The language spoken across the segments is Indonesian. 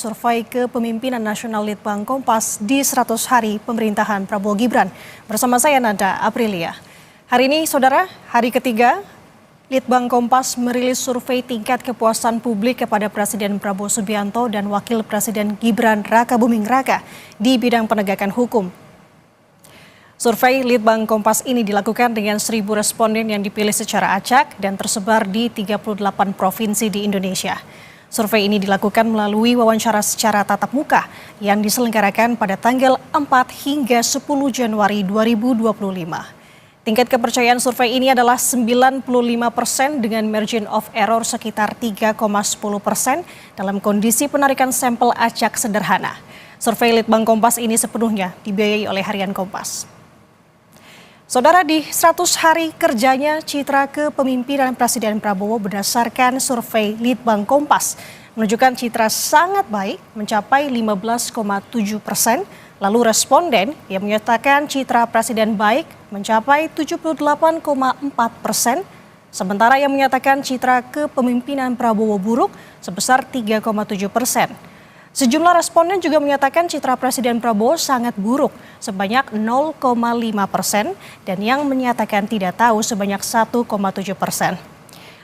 survei kepemimpinan nasional Litbang Kompas di 100 hari pemerintahan Prabowo Gibran. Bersama saya Nada Aprilia. Hari ini, saudara, hari ketiga, Litbang Kompas merilis survei tingkat kepuasan publik kepada Presiden Prabowo Subianto dan Wakil Presiden Gibran Raka Buming Raka di bidang penegakan hukum. Survei Litbang Kompas ini dilakukan dengan 1.000 responden yang dipilih secara acak dan tersebar di 38 provinsi di Indonesia. Survei ini dilakukan melalui wawancara secara tatap muka yang diselenggarakan pada tanggal 4 hingga 10 Januari 2025. Tingkat kepercayaan survei ini adalah 95% dengan margin of error sekitar 3,10% dalam kondisi penarikan sampel acak sederhana. Survei Litbang Kompas ini sepenuhnya dibiayai oleh Harian Kompas. Saudara, di 100 hari kerjanya citra kepemimpinan Presiden Prabowo berdasarkan survei Litbang Kompas menunjukkan citra sangat baik mencapai 15,7%, lalu responden yang menyatakan citra Presiden baik mencapai 78,4%, sementara yang menyatakan citra kepemimpinan Prabowo buruk sebesar 3,7%. Sejumlah responden juga menyatakan citra Presiden Prabowo sangat buruk sebanyak 0,5% dan yang menyatakan tidak tahu sebanyak 1,7%.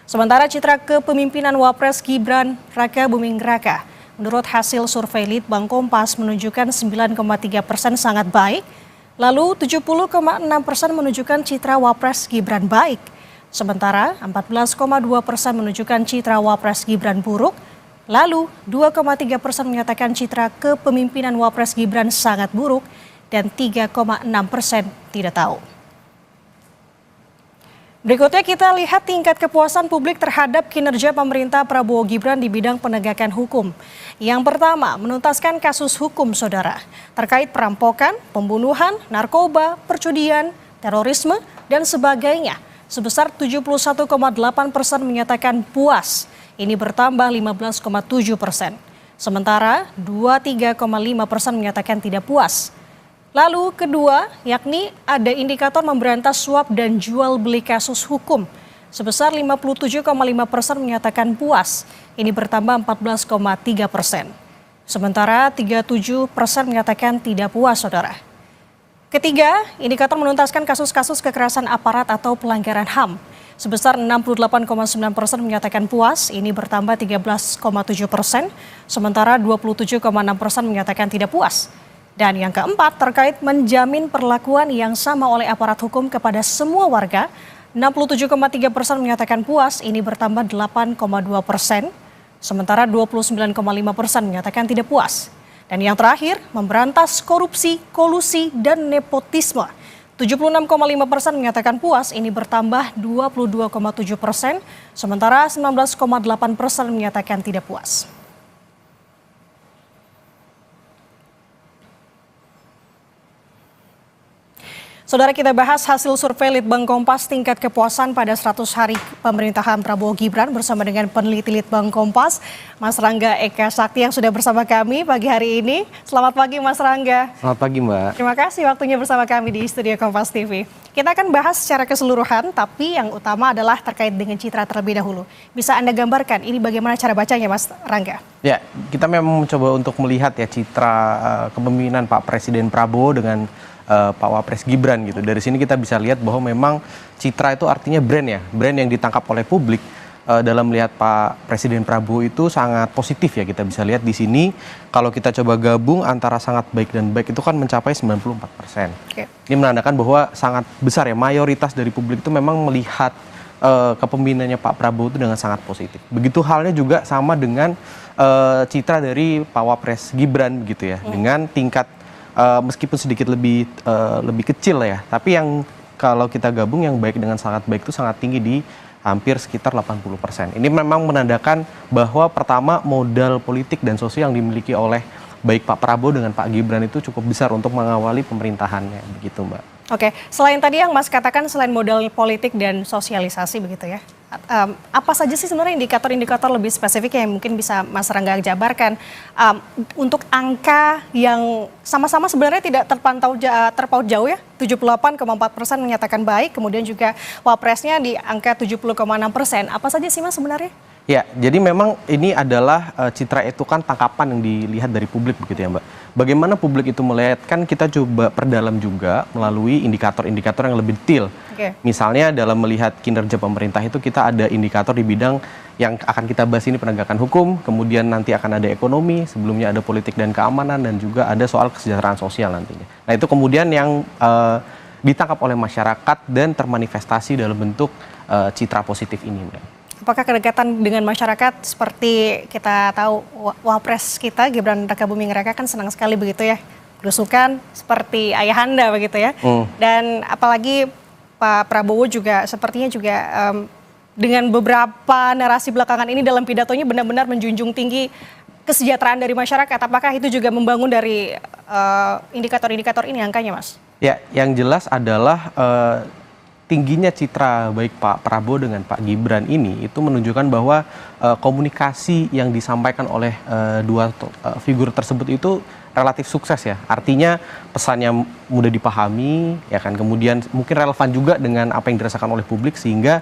Sementara citra kepemimpinan Wapres Gibran Raka Buming Raka menurut hasil survei Litbang Kompas menunjukkan 9,3% sangat baik, lalu 70,6% menunjukkan citra Wapres Gibran baik, sementara 14,2% menunjukkan citra Wapres Gibran buruk, lalu 2,3% menyatakan citra kepemimpinan Wapres Gibran sangat buruk dan 3,6% tidak tahu. Berikutnya kita lihat tingkat kepuasan publik terhadap kinerja pemerintah Prabowo Gibran di bidang penegakan hukum. Yang pertama, menuntaskan kasus hukum, saudara, terkait perampokan, pembunuhan, narkoba, perjudian, terorisme, dan sebagainya. Sebesar 71,8% menyatakan puas. Ini bertambah 15,7%. Sementara 23,5% menyatakan tidak puas. Lalu kedua, yakni ada indikator memberantas suap dan jual beli kasus hukum. Sebesar 57,5% menyatakan puas. Ini bertambah 14,3%. Sementara 37% menyatakan tidak puas, saudara. Ketiga, indikator menuntaskan kasus-kasus kekerasan aparat atau pelanggaran HAM. Sebesar 68,9% menyatakan puas, ini bertambah 13,7%, sementara 27,6% menyatakan tidak puas. Dan yang keempat, terkait menjamin perlakuan yang sama oleh aparat hukum kepada semua warga, 67,3% menyatakan puas, ini bertambah 8,2%, sementara 29,5% menyatakan tidak puas. Dan yang terakhir, memberantas korupsi, kolusi, dan nepotisme. 76,5% menyatakan puas, ini bertambah 22,7%, sementara 19,8% menyatakan tidak puas. Saudara, kita bahas hasil survei Litbang Kompas tingkat kepuasan pada 100 hari pemerintahan Prabowo Gibran bersama dengan peneliti Litbang Kompas, Mas Rangga Eka Sakti yang sudah bersama kami pagi hari ini. Selamat pagi, Mas Rangga. Selamat pagi, Mbak. Terima kasih waktunya bersama kami di Studio Kompas TV. Kita akan bahas secara keseluruhan, tapi yang utama adalah terkait dengan citra terlebih dahulu. Bisa Anda gambarkan ini bagaimana cara bacanya, Mas Rangga? Ya, kita memang mencoba untuk melihat ya citra kepemimpinan Pak Presiden Prabowo dengan Pak Wapres Gibran gitu. Dari sini kita bisa lihat bahwa memang citra itu artinya brand ya, brand yang ditangkap oleh publik dalam melihat Pak Presiden Prabowo itu sangat positif ya. Kita bisa lihat di sini kalau kita coba gabung antara sangat baik dan baik itu kan mencapai 94%. Ini menandakan bahwa sangat besar ya, mayoritas dari publik itu memang melihat kepemimpinannya Pak Prabowo itu dengan sangat positif. Begitu halnya juga sama dengan citra dari Pak Wapres Gibran gitu ya, dengan tingkat meskipun sedikit lebih kecil ya, tapi yang kalau kita gabung yang baik dengan sangat baik itu sangat tinggi di hampir sekitar 80%. Ini memang menandakan bahwa pertama modal politik dan sosial yang dimiliki oleh baik Pak Prabowo dengan Pak Gibran itu cukup besar untuk mengawali pemerintahannya, begitu, Mbak. Oke, selain tadi yang Mas katakan selain modal politik dan sosialisasi begitu ya, apa saja sih sebenarnya indikator-indikator lebih spesifik yang mungkin bisa Mas Rangga jabarkan untuk angka yang sama-sama sebenarnya tidak terpaut jauh ya, 78,4% menyatakan baik, kemudian juga Wapresnya di angka 70,6%. Apa saja sih Mas sebenarnya? Ya, jadi memang ini adalah citra itu kan tangkapan yang dilihat dari publik begitu ya Mbak. Bagaimana publik itu melihat kan kita coba perdalam juga melalui indikator-indikator yang lebih detail. Oke. Misalnya dalam melihat kinerja pemerintah itu kita ada indikator di bidang yang akan kita bahas ini penegakan hukum, kemudian nanti akan ada ekonomi, sebelumnya ada politik dan keamanan, dan juga ada soal kesejahteraan sosial nantinya. Nah itu kemudian yang ditangkap oleh masyarakat dan termanifestasi dalam bentuk citra positif ini Mbak. Apakah kedekatan dengan masyarakat seperti kita tahu Wapres kita Gibran Rakabuming Raka kan senang sekali begitu ya, berusukan seperti ayahanda begitu ya. Dan apalagi Pak Prabowo juga sepertinya juga dengan beberapa narasi belakangan ini dalam pidatonya benar-benar menjunjung tinggi kesejahteraan dari masyarakat. Apakah itu juga membangun dari indikator-indikator ini angkanya, Mas? Ya, yang jelas adalah tingginya citra baik Pak Prabowo dengan Pak Gibran ini itu menunjukkan bahwa komunikasi yang disampaikan oleh dua figur tersebut itu relatif sukses ya. Artinya pesannya mudah dipahami ya kan, kemudian mungkin relevan juga dengan apa yang dirasakan oleh publik sehingga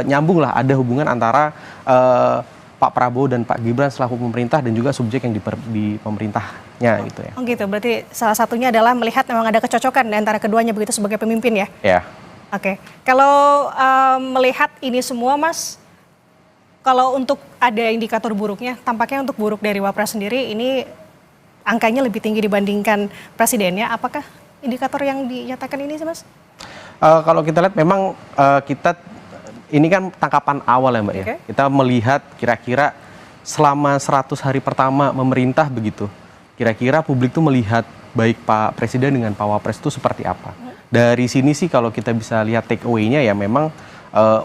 nyambung lah, ada hubungan antara Pak Prabowo dan Pak Gibran selaku pemerintah dan juga subjek yang di pemerintahnya gitu ya. Oh gitu, berarti salah satunya adalah melihat memang ada kecocokan antara keduanya begitu sebagai pemimpin ya? Ya. Oke, kalau melihat ini semua Mas, kalau untuk ada indikator buruknya, tampaknya untuk buruk dari Wapres sendiri ini angkanya lebih tinggi dibandingkan presidennya. Apakah indikator yang dinyatakan ini sih Mas? Kalau kita lihat memang ini kan tangkapan awal ya Mbak ya. Kita melihat kira-kira selama 100 hari pertama memerintah begitu, kira-kira publik tuh melihat baik Pak Presiden dengan Pak Wapres itu seperti apa. Dari sini sih kalau kita bisa lihat take away-nya ya memang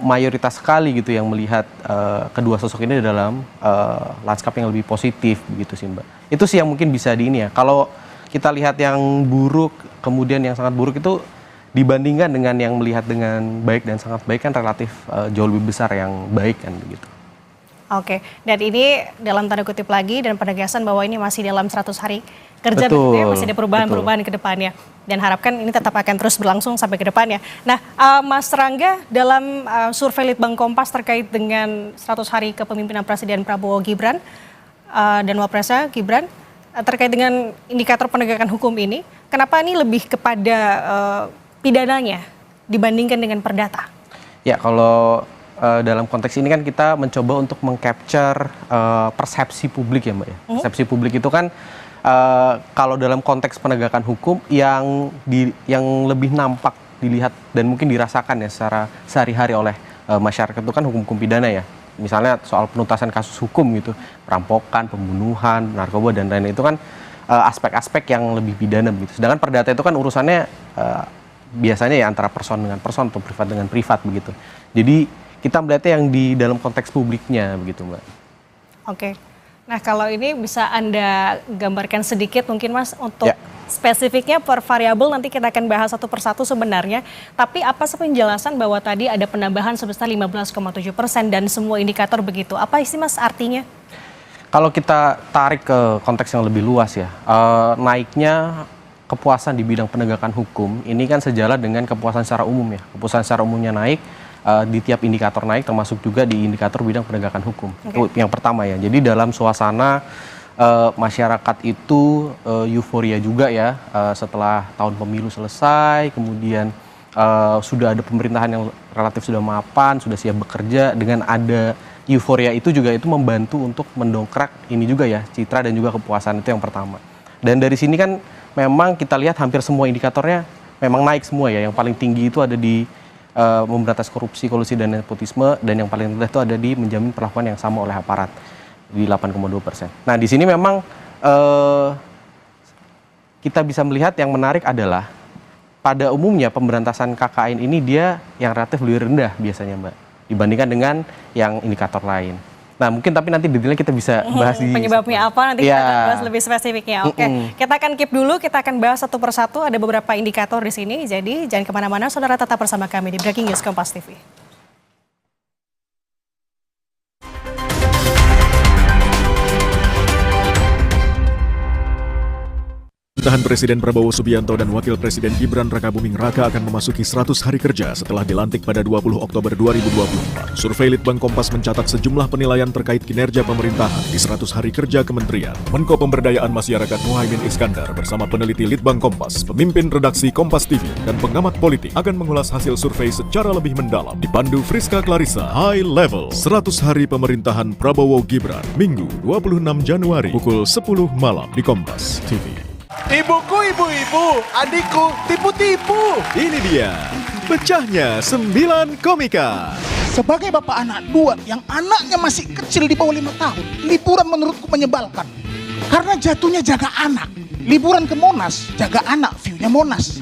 mayoritas sekali gitu yang melihat kedua sosok ini dalam lanskap yang lebih positif begitu sih Mbak. Itu sih yang mungkin bisa di ini ya. Kalau kita lihat yang buruk kemudian yang sangat buruk itu dibandingkan dengan yang melihat dengan baik dan sangat baik kan relatif jauh lebih besar yang baik kan begitu. Oke, dan ini dalam tanda kutip lagi dan penegasan bahwa ini masih dalam 100 hari kerja begitu ya, masih ada perubahan-perubahan ke depannya. Dan harapkan ini tetap akan terus berlangsung sampai ke depannya. Nah, Mas Rangga, dalam survei Litbang Kompas terkait dengan 100 hari kepemimpinan Presiden Prabowo Gibran dan Wapresnya Gibran, terkait dengan indikator penegakan hukum ini, kenapa ini lebih kepada pidananya dibandingkan dengan perdata? Ya, kalau dalam konteks ini kan kita mencoba untuk mengcapture persepsi publik ya Mbak ya. Persepsi publik itu kan kalau dalam konteks penegakan hukum yang lebih nampak dilihat dan mungkin dirasakan ya secara sehari-hari oleh masyarakat itu kan hukum-hukum pidana ya. Misalnya soal penuntasan kasus hukum gitu, perampokan, pembunuhan, narkoba dan lain-lain itu kan aspek-aspek yang lebih pidana begitu. Sedangkan perdata itu kan urusannya biasanya ya antara person dengan person atau privat dengan privat begitu. Jadi kita melihatnya yang di dalam konteks publiknya begitu Mbak. Oke. Nah kalau ini bisa Anda gambarkan sedikit mungkin Mas untuk spesifiknya per variabel nanti kita akan bahas satu persatu sebenarnya. Tapi apa sih penjelasan bahwa tadi ada penambahan sebesar 15,7% dan semua indikator begitu. Apa sih Mas artinya? Kalau kita tarik ke konteks yang lebih luas ya, naiknya kepuasan di bidang penegakan hukum ini kan sejalan dengan kepuasan secara umum ya. Kepuasan secara umumnya naik. Di tiap indikator naik termasuk juga di indikator bidang penegakan hukum. Itu yang pertama ya. Jadi dalam suasana masyarakat itu euforia juga ya setelah tahun pemilu selesai, kemudian sudah ada pemerintahan yang relatif sudah mapan, sudah siap bekerja, dengan ada euforia itu juga itu membantu untuk mendongkrak ini juga ya, citra dan juga kepuasan itu yang pertama. Dan dari sini kan memang kita lihat hampir semua indikatornya memang naik semua ya. Yang paling tinggi itu ada di memberantas korupsi, kolusi dan nepotisme, dan yang paling rendah itu ada di menjamin perlakuan yang sama oleh aparat di 8,2%. Nah di sini memang kita bisa melihat yang menarik adalah pada umumnya pemberantasan KKN ini dia yang relatif lebih rendah biasanya Mbak dibandingkan dengan yang indikator lain. Nah mungkin tapi nanti detailnya kita bisa bahas di penyebabnya apa nanti kita akan bahas lebih spesifiknya. Oke, kita akan keep dulu, kita akan bahas satu persatu, ada beberapa indikator di sini. Jadi jangan kemana-mana, saudara tetap bersama kami di Breaking News Kompas TV. Pemerintahan Presiden Prabowo Subianto dan Wakil Presiden Gibran Rakabuming Raka akan memasuki 100 hari kerja setelah dilantik pada 20 Oktober 2024. Survei Litbang Kompas mencatat sejumlah penilaian terkait kinerja pemerintahan di 100 hari kerja kementerian. Menko Pemberdayaan Masyarakat Muhaimin Iskandar bersama peneliti Litbang Kompas, pemimpin redaksi Kompas TV, dan pengamat politik akan mengulas hasil survei secara lebih mendalam. Dipandu Friska Clarissa, High Level 100 hari pemerintahan Prabowo Gibran, Minggu 26 Januari pukul 10 malam di Kompas TV. Ibuku, ibu-ibu, adikku, tipu-tipu. Ini dia, pecahnya 9 komika. Sebagai bapak anak dua yang anaknya masih kecil di bawah 5 tahun, liburan menurutku menyebalkan. Karena jatuhnya jaga anak. Liburan ke Monas, jaga anak, view-nya Monas.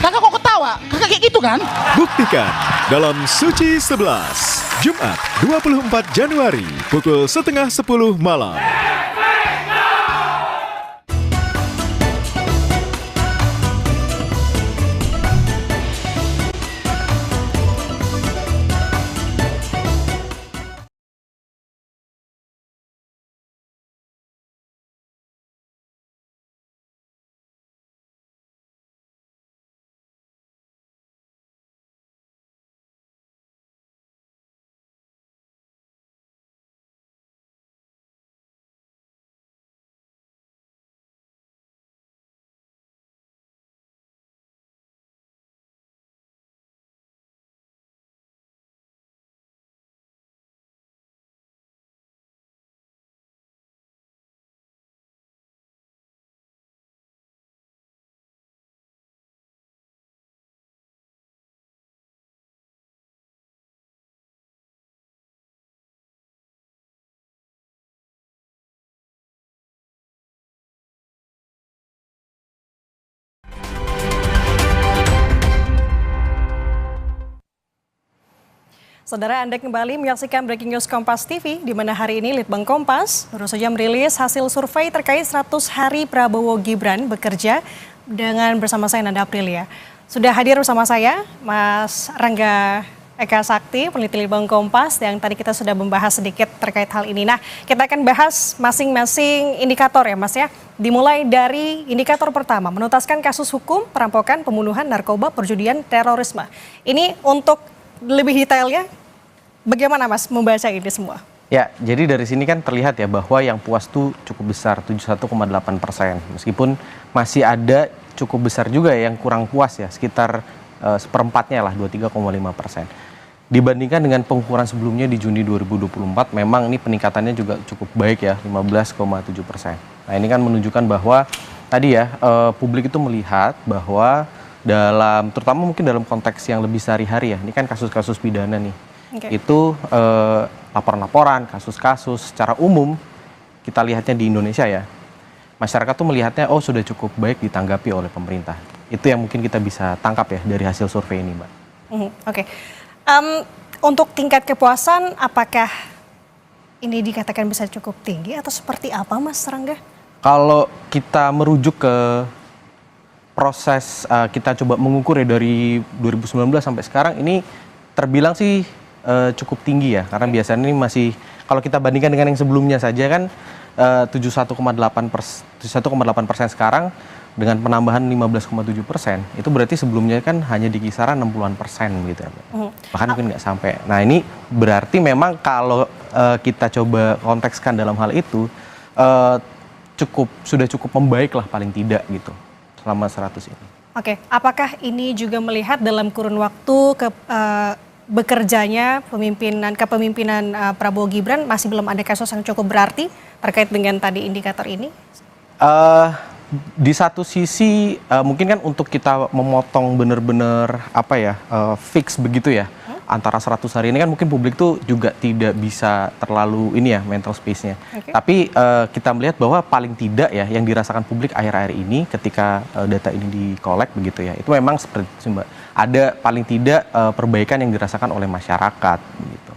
Kakak kok ketawa? Kakak kayak gitu kan? Buktikan dalam Suci 11, Jumat 24 Januari pukul 9:30 malam. Saudara, Anda kembali menyaksikan Breaking News Kompas TV, di mana hari ini Litbang Kompas baru saja merilis hasil survei terkait 100 hari Prabowo Gibran bekerja dengan bersama saya Nanda Aprilia. Sudah hadir bersama saya Mas Rangga Eka Sakti, peneliti Litbang Kompas, yang tadi kita sudah membahas sedikit terkait hal ini. Nah, kita akan bahas masing-masing indikator ya Mas ya. Dimulai dari indikator pertama, menuntaskan kasus hukum, perampokan, pembunuhan, narkoba, perjudian, terorisme. Ini untuk lebih detailnya, bagaimana Mas membaca ini semua? Ya, jadi dari sini kan terlihat ya bahwa yang puas tuh cukup besar, 71,8%. Meskipun masih ada cukup besar juga yang kurang puas ya, sekitar seperempatnya lah, 23,5%. Dibandingkan dengan pengukuran sebelumnya di Juni 2024, memang ini peningkatannya juga cukup baik ya, 15,7%. Nah ini kan menunjukkan bahwa tadi ya, publik itu melihat bahwa terutama mungkin dalam konteks yang lebih sehari-hari ya, ini kan kasus-kasus pidana nih. Itu laporan-laporan, kasus-kasus secara umum kita lihatnya di Indonesia ya, masyarakat tuh melihatnya oh sudah cukup baik ditanggapi oleh pemerintah. Itu yang mungkin kita bisa tangkap ya dari hasil survei ini, Mbak. Oke. Untuk tingkat kepuasan, apakah ini dikatakan bisa cukup tinggi atau seperti apa Mas Rangga? Kalau kita merujuk ke proses kita coba mengukur ya dari 2019 sampai sekarang, ini terbilang sih cukup tinggi ya, karena biasanya ini masih, kalau kita bandingkan dengan yang sebelumnya saja kan 71,8% sekarang dengan penambahan 15,7%, itu berarti sebelumnya kan hanya di kisaran 60-an% gitu ya, bahkan mungkin nggak sampai. Nah ini berarti memang kalau kita coba kontekskan dalam hal itu sudah cukup membaik lah paling tidak gitu selama 100 ini. Oke, apakah ini juga melihat dalam kurun waktu bekerjanya kepemimpinan Prabowo Gibran masih belum ada kasus yang cukup berarti terkait dengan tadi indikator ini? Di satu sisi mungkin kan untuk kita memotong benar-benar fix begitu ya, antara 100 hari ini kan mungkin publik tuh juga tidak bisa terlalu ini ya mental space-nya. Tapi kita melihat bahwa paling tidak ya yang dirasakan publik akhir-akhir ini ketika data ini dikolek begitu ya, itu memang seperti itu Mbak, ada paling tidak perbaikan yang dirasakan oleh masyarakat gitu.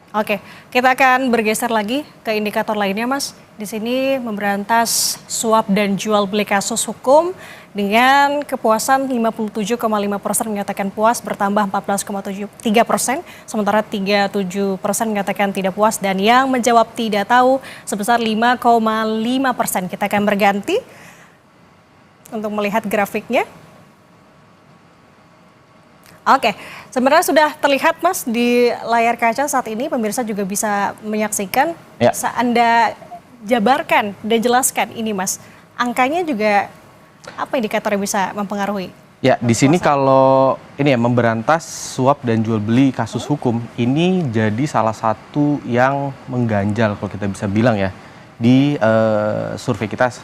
Oke, kita akan bergeser lagi ke indikator lainnya Mas. Di sini memberantas suap dan jual beli kasus hukum dengan kepuasan 57,5% menyatakan puas, bertambah 14,3%, sementara 37% menyatakan tidak puas, dan yang menjawab tidak tahu sebesar 5,5%. Kita akan berganti untuk melihat grafiknya. Oke, sebenarnya sudah terlihat Mas di layar kaca saat ini, pemirsa juga bisa menyaksikan. Ya. Bisa Anda jabarkan dan jelaskan ini Mas, angkanya juga apa indikator yang bisa mempengaruhi? Ya, di sini kalau ini ya memberantas suap dan jual beli kasus hukum ini jadi salah satu yang mengganjal kalau kita bisa bilang ya di survei kita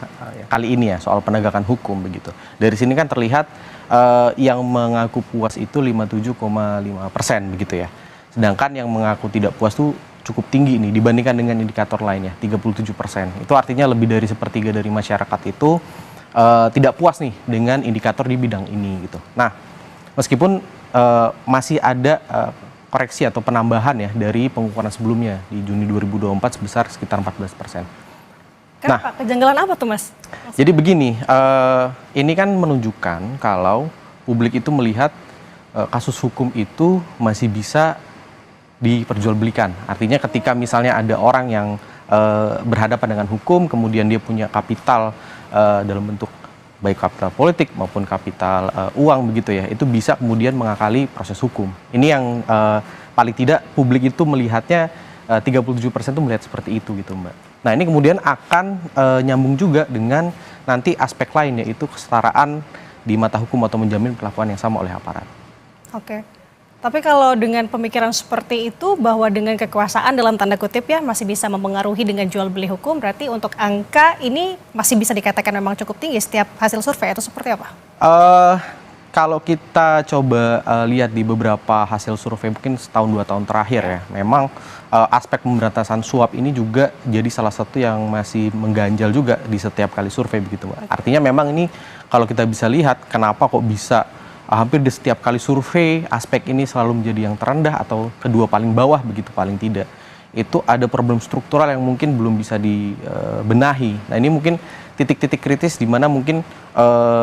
kali ini ya soal penegakan hukum begitu. Dari sini kan terlihat yang mengaku puas itu 57,5% begitu ya. Sedangkan yang mengaku tidak puas tuh cukup tinggi nih dibandingkan dengan indikator lainnya 37%. Itu artinya lebih dari sepertiga dari masyarakat itu tidak puas nih dengan indikator di bidang ini gitu. Nah, meskipun masih ada koreksi atau penambahan ya dari pengukuran sebelumnya di Juni 2024 sebesar sekitar 14%. Kenapa? Kejanggalan apa tuh Mas? Jadi begini, ini kan menunjukkan kalau publik itu melihat kasus hukum itu masih bisa diperjualbelikan. Artinya ketika misalnya ada orang yang berhadapan dengan hukum, kemudian dia punya kapital dalam bentuk baik kapital politik maupun kapital uang begitu ya, itu bisa kemudian mengakali proses hukum. Ini yang paling tidak publik itu melihatnya 37% itu melihat seperti itu gitu Mbak. Nah ini kemudian akan nyambung juga dengan nanti aspek lain yaitu kesetaraan di mata hukum atau menjamin perlakuan yang sama oleh aparat. Oke. Tapi kalau dengan pemikiran seperti itu bahwa dengan kekuasaan dalam tanda kutip ya masih bisa mempengaruhi dengan jual beli hukum, berarti untuk angka ini masih bisa dikatakan memang cukup tinggi setiap hasil survei atau seperti apa? Kalau kita coba lihat di beberapa hasil survei mungkin setahun 2 tahun terakhir ya, memang aspek pemberantasan suap ini juga jadi salah satu yang masih mengganjal juga di setiap kali survei begitu Mbak. Artinya memang ini kalau kita bisa lihat kenapa kok bisa hampir di setiap kali survei aspek ini selalu menjadi yang terendah atau kedua paling bawah begitu paling tidak. Itu ada problem struktural yang mungkin belum bisa dibenahi. Nah ini mungkin titik-titik kritis di mana mungkin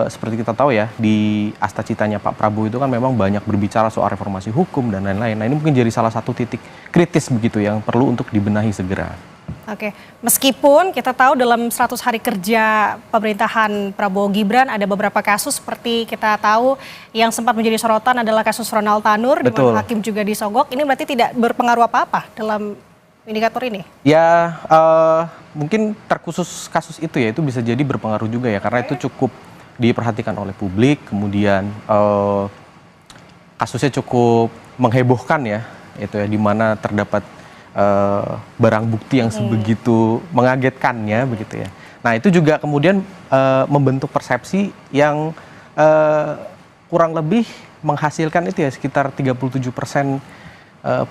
seperti kita tahu ya di Asta Citanya Pak Prabowo itu kan memang banyak berbicara soal reformasi hukum dan lain-lain. Nah ini mungkin jadi salah satu titik kritis begitu yang perlu untuk dibenahi segera. Oke, meskipun kita tahu dalam 100 hari kerja pemerintahan Prabowo Gibran ada beberapa kasus seperti kita tahu yang sempat menjadi sorotan adalah kasus Ronald Tanur, di mana hakim juga disogok. Ini berarti tidak berpengaruh apa-apa dalam indikator ini? Ya, mungkin terkhusus kasus itu ya, itu bisa jadi berpengaruh juga ya, karena itu cukup diperhatikan oleh publik, kemudian kasusnya cukup menghebohkan ya, itu ya, di mana terdapat barang bukti yang sebegitu mengagetkannya begitu ya. Nah itu juga kemudian membentuk persepsi yang kurang lebih menghasilkan itu ya sekitar 37%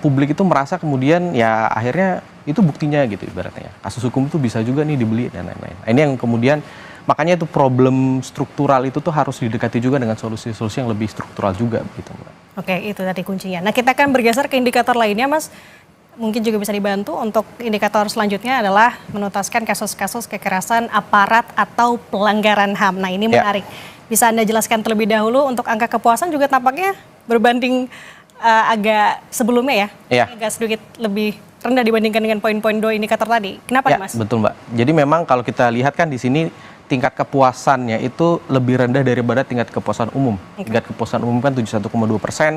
publik itu merasa kemudian ya akhirnya itu buktinya gitu ibaratnya. Kasus hukum itu bisa juga nih dibeli dan lain-lain. Nah, ini yang kemudian makanya itu problem struktural itu tuh harus didekati juga dengan solusi-solusi yang lebih struktural juga gitu Mbak. Oke, itu tadi kuncinya. Nah kita akan bergeser ke indikator lainnya Mas. Mungkin juga bisa dibantu untuk indikator selanjutnya adalah menuntaskan kasus-kasus kekerasan aparat atau pelanggaran HAM. Nah ini menarik. Bisa Anda jelaskan terlebih dahulu untuk angka kepuasan juga tampaknya berbanding agak sebelumnya ya, agak sedikit lebih rendah dibandingkan dengan poin-poin dua indikator tadi. Kenapa Mas? Betul Mbak. Jadi memang kalau kita lihat kan di sini tingkat kepuasannya itu lebih rendah daripada tingkat kepuasan umum. Tingkat kepuasan umum kan 71,2%,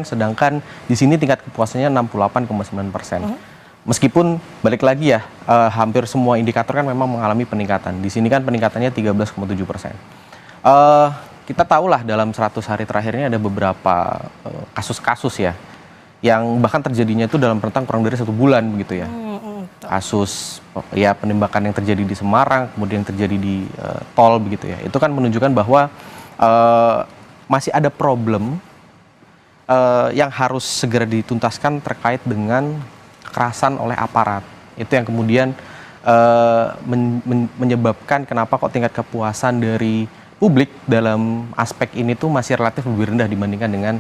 sedangkan di sini tingkat kepuasannya 68,9%. Meskipun balik lagi ya, hampir semua indikator kan memang mengalami peningkatan. Di sini kan peningkatannya 13,7%. Kita tahulah dalam 100 hari terakhir ini ada beberapa kasus-kasus ya, yang bahkan terjadinya itu dalam rentang kurang dari 1 bulan begitu ya. Kasus ya penembakan yang terjadi di Semarang, kemudian yang terjadi di tol begitu ya. Itu kan menunjukkan bahwa masih ada problem yang harus segera dituntaskan terkait dengan kekerasan oleh aparat. Itu yang kemudian menyebabkan kenapa kok tingkat kepuasan dari publik dalam aspek ini tuh masih relatif lebih rendah dibandingkan dengan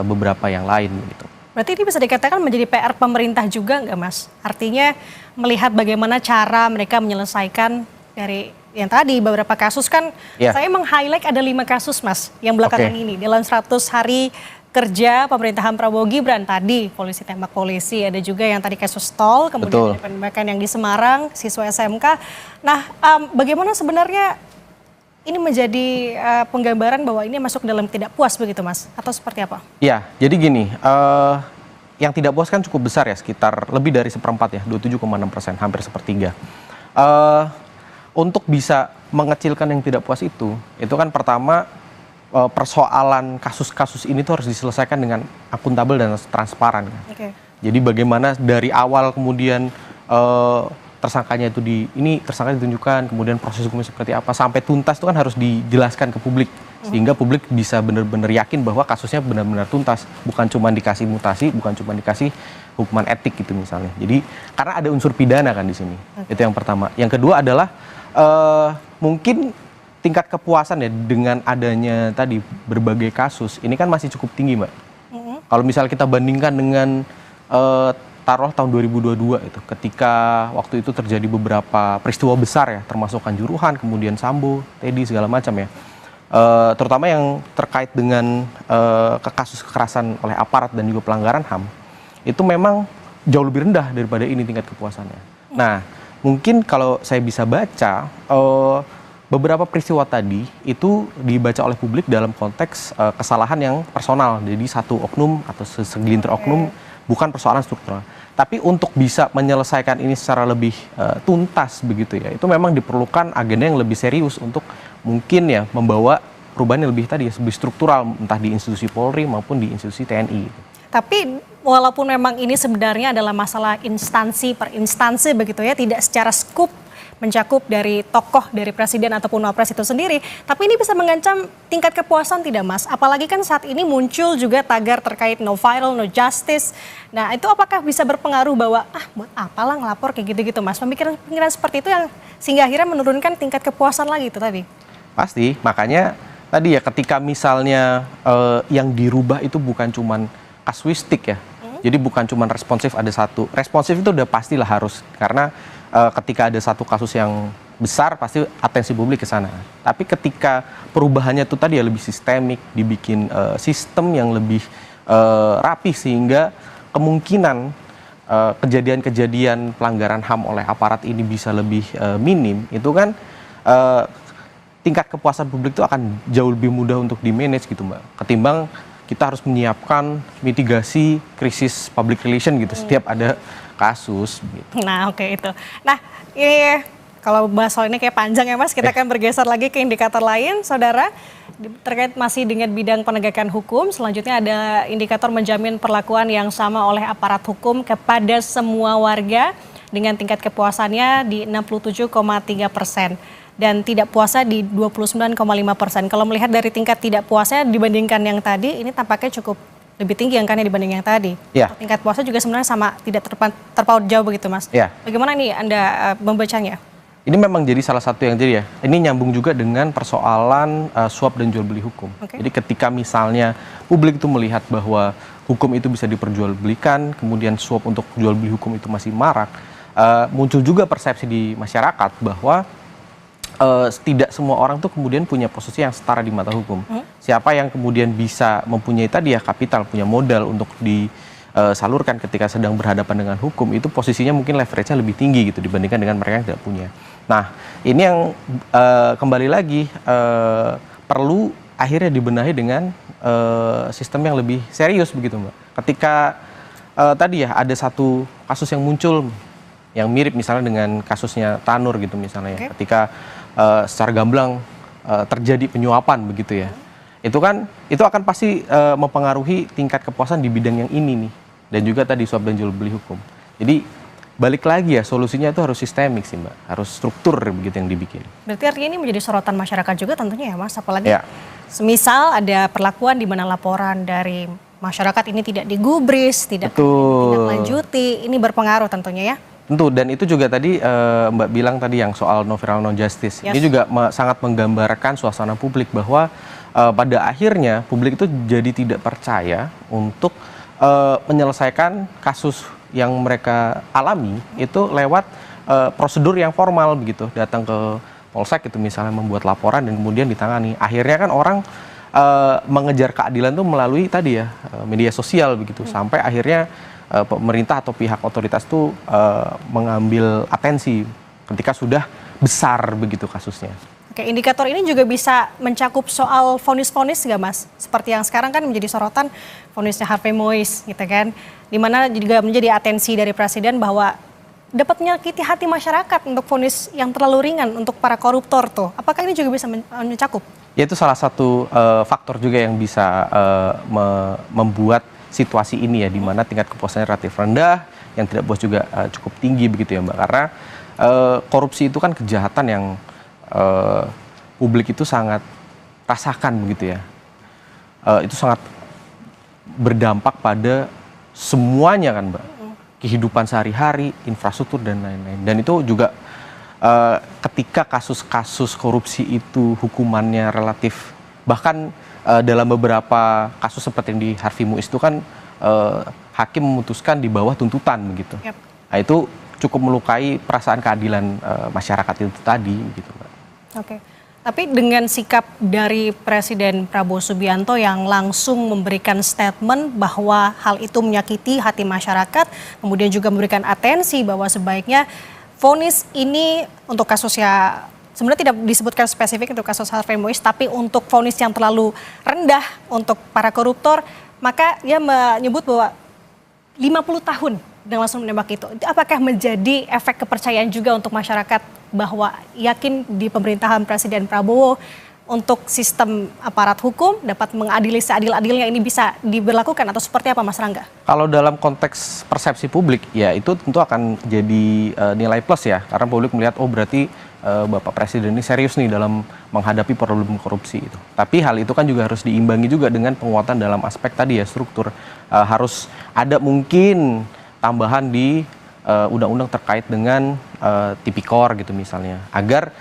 beberapa yang lain gitu. Berarti ini bisa dikatakan menjadi PR pemerintah juga nggak Mas? Artinya melihat bagaimana cara mereka menyelesaikan dari yang tadi beberapa kasus kan, saya meng-highlight ada 5 kasus Mas yang belakangan ini dalam 100 hari kerja pemerintahan Prabowo Gibran. Tadi polisi tembak polisi, ada juga yang tadi kasus tol, kemudian ada penembakan yang di Semarang, siswa SMK. Nah bagaimana sebenarnya ini menjadi penggambaran bahwa ini masuk dalam tidak puas begitu Mas? Atau seperti apa? Ya, jadi gini, yang tidak puas kan cukup besar ya, sekitar lebih dari 1/4 ya, 27,6%, hampir 1/3. Untuk bisa mengecilkan yang tidak puas itu kan pertama persoalan kasus-kasus ini tuh harus diselesaikan dengan akuntabel dan transparan. Oke. Jadi bagaimana dari awal kemudian tersangkanya itu tersangka ditunjukkan, kemudian proses hukumnya seperti apa sampai tuntas itu kan harus dijelaskan ke publik sehingga publik bisa benar-benar yakin bahwa kasusnya benar-benar tuntas, bukan cuma dikasih mutasi, bukan cuma dikasih hukuman etik gitu misalnya. Jadi karena ada unsur pidana kan di sini. Itu yang pertama. Yang kedua adalah mungkin tingkat kepuasan ya dengan adanya tadi berbagai kasus ini kan masih cukup tinggi, Mbak. Kalau misalnya kita bandingkan dengan taruh tahun 2022 itu, ketika waktu itu terjadi beberapa peristiwa besar ya, termasuk Kanjuruhan, kemudian Sambo, Teddy segala macam ya, terutama yang terkait dengan kasus kekerasan oleh aparat dan juga pelanggaran HAM, itu memang jauh lebih rendah daripada ini tingkat kepuasannya. Nah, mungkin kalau saya bisa baca, beberapa peristiwa tadi itu dibaca oleh publik dalam konteks kesalahan yang personal, jadi satu oknum atau segelintir oknum, bukan persoalan struktural. Tapi untuk bisa menyelesaikan ini secara lebih tuntas begitu ya, itu memang diperlukan agenda yang lebih serius untuk mungkin ya membawa perubahan yang lebih tadi ya, lebih struktural, entah di institusi Polri maupun di institusi TNI. Tapi walaupun memang ini sebenarnya adalah masalah instansi per instansi begitu ya, tidak secara skup mencakup dari tokoh dari presiden ataupun wapres itu sendiri, tapi ini bisa mengancam tingkat kepuasan tidak Mas? Apalagi kan saat ini muncul juga tagar terkait no viral, no justice. Nah itu apakah bisa berpengaruh bahwa buat apalah ngelapor kayak gitu-gitu Mas? Pemikiran seperti itu yang sehingga akhirnya menurunkan tingkat kepuasan lagi itu tadi? Pasti, makanya tadi ya ketika misalnya yang dirubah itu bukan cuman kasuistik ya, jadi bukan cuman responsif ada satu, responsif itu udah pastilah harus, karena ketika ada satu kasus yang besar pasti atensi publik ke sana. Tapi ketika perubahannya itu tadi ya lebih sistemik, dibikin sistem yang lebih rapi sehingga kemungkinan kejadian-kejadian pelanggaran HAM oleh aparat ini bisa lebih minim, itu kan tingkat kepuasan publik itu akan jauh lebih mudah untuk di-manage gitu Mbak. Ketimbang kita harus menyiapkan mitigasi krisis public relation gitu setiap ada kasus gitu. Nah oke itu. Nah ini kalau bahas soal ini kayak panjang ya Mas, kita akan bergeser lagi ke indikator lain Saudara. Terkait masih dengan bidang penegakan hukum, selanjutnya ada indikator menjamin perlakuan yang sama oleh aparat hukum kepada semua warga dengan tingkat kepuasannya di 67,3%. Dan tidak puasnya di 29,5%. Kalau melihat dari tingkat tidak puasnya dibandingkan yang tadi, ini tampaknya cukup lebih tinggi angkanya dibanding yang tadi. Ya. Tingkat puasnya juga sebenarnya sama, tidak terpaut jauh begitu Mas. Ya. Bagaimana nih Anda membacanya? Ini memang jadi salah satu yang jadi ya, ini nyambung juga dengan persoalan suap dan jual beli hukum. Jadi ketika misalnya publik itu melihat bahwa hukum itu bisa diperjualbelikan, kemudian suap untuk jual beli hukum itu masih marak, muncul juga persepsi di masyarakat bahwa tidak semua orang tuh kemudian punya posisi yang setara di mata hukum. Siapa yang kemudian bisa mempunyai tadi ya kapital, punya modal untuk disalurkan ketika sedang berhadapan dengan hukum, itu posisinya mungkin leverage-nya lebih tinggi gitu dibandingkan dengan mereka yang tidak punya. Nah, ini yang kembali lagi perlu akhirnya dibenahi dengan sistem yang lebih serius begitu Mbak. Ketika tadi ya ada satu kasus yang muncul yang mirip misalnya dengan kasusnya Tanur gitu misalnya ya, ketika secara gamblang terjadi penyuapan begitu ya, itu akan pasti mempengaruhi tingkat kepuasan di bidang yang ini nih, dan juga tadi suap dan jual beli hukum. Jadi balik lagi ya, solusinya itu harus sistemik sih Mbak, harus struktur begitu yang dibikin. Berarti artinya ini menjadi sorotan masyarakat juga tentunya ya Mas, apalagi semisal ada perlakuan di mana laporan dari masyarakat ini tidak digubris, tidak ditindaklanjuti, ini berpengaruh tentunya ya. Tentu, dan itu juga tadi Mbak bilang tadi yang soal no viral no justice. Ini juga sangat menggambarkan suasana publik bahwa pada akhirnya publik itu jadi tidak percaya untuk menyelesaikan kasus yang mereka alami itu lewat prosedur yang formal begitu. Datang ke polsek itu misalnya membuat laporan dan kemudian ditangani. Akhirnya kan orang mengejar keadilan itu melalui tadi ya media sosial begitu, sampai akhirnya pemerintah atau pihak otoritas itu mengambil atensi ketika sudah besar begitu kasusnya. Oke, indikator ini juga bisa mencakup soal vonis-vonis nggak Mas? Seperti yang sekarang kan menjadi sorotan vonisnya Harvey Mois gitu kan. Dimana juga menjadi atensi dari Presiden bahwa dapat menyakiti hati masyarakat untuk vonis yang terlalu ringan untuk para koruptor tuh. Apakah ini juga bisa mencakup? Ya itu salah satu faktor juga yang bisa membuat situasi ini ya, di mana tingkat kepuasannya relatif rendah, yang tidak puas juga cukup tinggi begitu ya Mbak. Karena korupsi itu kan kejahatan yang publik itu sangat rasakan begitu ya. Itu sangat berdampak pada semuanya kan Mbak. Kehidupan sehari-hari, infrastruktur dan lain-lain. Dan itu juga ketika kasus-kasus korupsi itu hukumannya relatif, bahkan dalam beberapa kasus seperti yang di Harvey Mois itu kan hakim memutuskan di bawah tuntutan begitu. Yep. Nah, itu cukup melukai perasaan keadilan masyarakat itu tadi gitu Mbak. Oke. Tapi dengan sikap dari Presiden Prabowo Subianto yang langsung memberikan statement bahwa hal itu menyakiti hati masyarakat, kemudian juga memberikan atensi bahwa sebaiknya vonis ini untuk kasusnya sebenarnya tidak disebutkan spesifik untuk kasus Harvey Mois, tapi untuk vonis yang terlalu rendah untuk para koruptor, maka dia menyebut bahwa 50 tahun dan langsung menembak itu. Apakah menjadi efek kepercayaan juga untuk masyarakat bahwa yakin di pemerintahan Presiden Prabowo untuk sistem aparat hukum dapat mengadili seadil-adilnya ini bisa diberlakukan atau seperti apa Mas Rangga? Kalau dalam konteks persepsi publik ya itu tentu akan jadi nilai plus ya, karena publik melihat oh berarti Bapak Presiden ini serius nih dalam menghadapi problem korupsi itu. Tapi hal itu kan juga harus diimbangi juga dengan penguatan dalam aspek tadi ya, struktur. Harus ada mungkin tambahan di undang-undang terkait dengan tipikor gitu misalnya, agar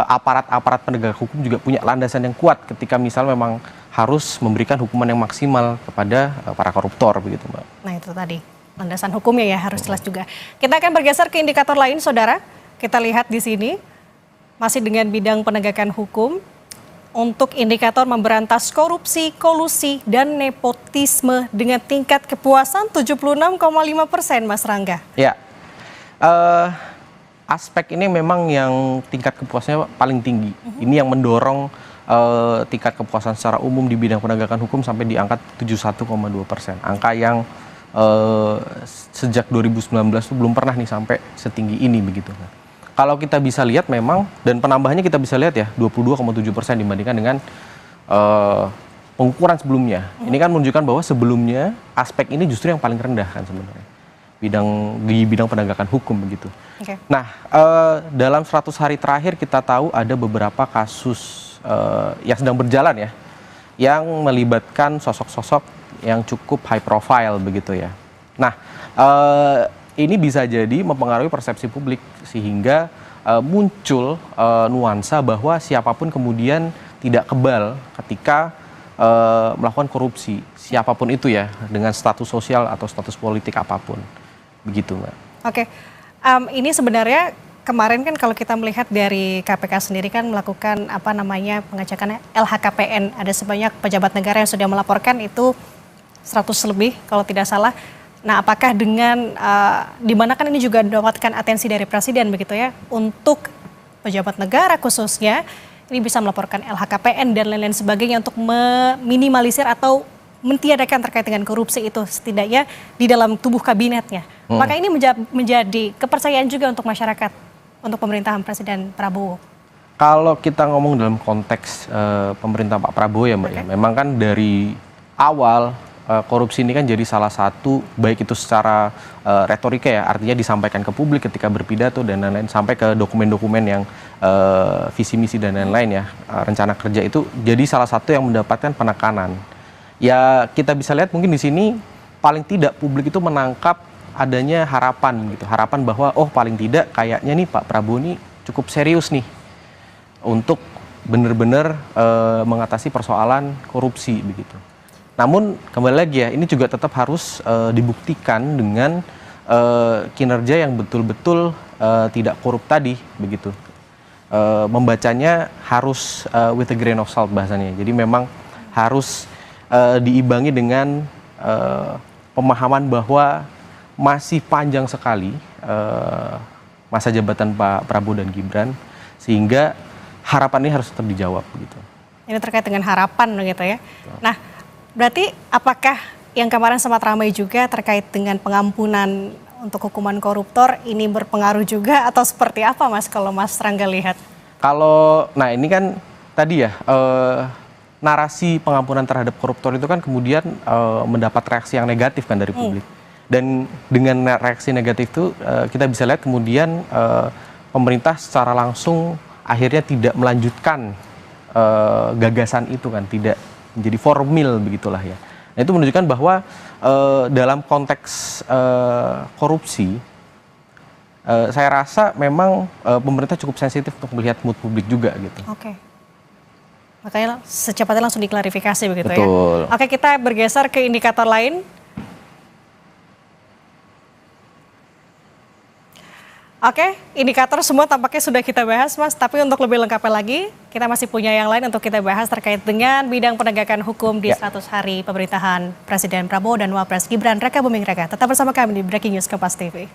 aparat-aparat penegak hukum juga punya landasan yang kuat ketika misal memang harus memberikan hukuman yang maksimal kepada para koruptor begitu Mbak. Nah itu tadi landasan hukumnya ya harus jelas juga. Kita akan bergeser ke indikator lain Saudara. Kita lihat di sini masih dengan bidang penegakan hukum. Untuk indikator memberantas korupsi, kolusi, dan nepotisme dengan tingkat kepuasan 76,5% Mas Rangga. Ya, aspek ini memang yang tingkat kepuasannya paling tinggi. Ini yang mendorong tingkat kepuasan secara umum di bidang penegakan hukum sampai di angka 71,2%. Angka yang sejak 2019 itu belum pernah nih sampai setinggi ini begitu. Kalau kita bisa lihat memang, dan penambahannya kita bisa lihat ya, 22,7% dibandingkan dengan pengukuran sebelumnya. Ini kan menunjukkan bahwa sebelumnya aspek ini justru yang paling rendah kan sebenarnya. Di bidang penegakan hukum begitu. Okay. Nah, dalam 100 hari terakhir kita tahu ada beberapa kasus yang sedang berjalan ya, yang melibatkan sosok-sosok yang cukup high profile begitu ya. Nah, ini bisa jadi mempengaruhi persepsi publik sehingga muncul nuansa bahwa siapapun kemudian tidak kebal ketika melakukan korupsi, siapapun itu ya, dengan status sosial atau status politik apapun, begitu Mbak. Oke, ini sebenarnya kemarin kan kalau kita melihat dari KPK sendiri kan melakukan pengecekan LHKPN, ada sebanyak pejabat negara yang sudah melaporkan itu 100 lebih kalau tidak salah. Nah, apakah dengan di mana kan ini juga mendapatkan atensi dari Presiden begitu ya, untuk pejabat negara khususnya ini bisa melaporkan LHKPN dan lain-lain sebagainya untuk meminimalisir atau mentiadakan terkait dengan korupsi itu setidaknya di dalam tubuh kabinetnya. Maka ini menjadi kepercayaan juga untuk masyarakat untuk pemerintahan Presiden Prabowo. Kalau kita ngomong dalam konteks pemerintah Pak Prabowo ya Mbak ya, memang kan dari awal korupsi ini kan jadi salah satu, baik itu secara retorika ya, artinya disampaikan ke publik ketika berpidato dan lain-lain, sampai ke dokumen-dokumen yang visi misi dan lain-lain ya, rencana kerja itu jadi salah satu yang mendapatkan penekanan. Ya kita bisa lihat mungkin di sini paling tidak publik itu menangkap adanya harapan gitu, harapan bahwa oh paling tidak kayaknya nih Pak Prabowo nih cukup serius nih untuk benar-benar mengatasi persoalan korupsi begitu. Namun kembali lagi ya, ini juga tetap harus dibuktikan dengan kinerja yang betul-betul tidak korup tadi begitu. Membacanya harus with a grain of salt bahasanya. Jadi memang harus diimbangi dengan pemahaman bahwa masih panjang sekali masa jabatan Pak Prabowo dan Gibran, sehingga harapan ini harus tetap dijawab gitu. Ini terkait dengan harapan begitu ya. Nah, berarti apakah yang kemarin sempat ramai juga terkait dengan pengampunan untuk hukuman koruptor ini berpengaruh juga atau seperti apa Mas kalau Mas Rangga lihat? Nah ini kan tadi ya narasi pengampunan terhadap koruptor itu kan kemudian mendapat reaksi yang negatif kan dari publik. Dan dengan reaksi negatif itu kita bisa lihat kemudian pemerintah secara langsung akhirnya tidak melanjutkan gagasan itu kan, tidak menjadi formil begitulah ya. Nah itu menunjukkan bahwa dalam konteks korupsi saya rasa memang pemerintah cukup sensitif untuk melihat mood publik juga gitu. Oke. Makanya secepatnya langsung diklarifikasi begitu Betul. ya. Oke, kita bergeser ke indikator lain. Oke, indikator semua tampaknya sudah kita bahas Mas, tapi untuk lebih lengkapnya lagi, kita masih punya yang lain untuk kita bahas terkait dengan bidang penegakan hukum di 100 hari pemerintahan Presiden Prabowo dan Wapres Gibran Rakabuming Raka. Tetap bersama kami di Breaking News Kompas TV.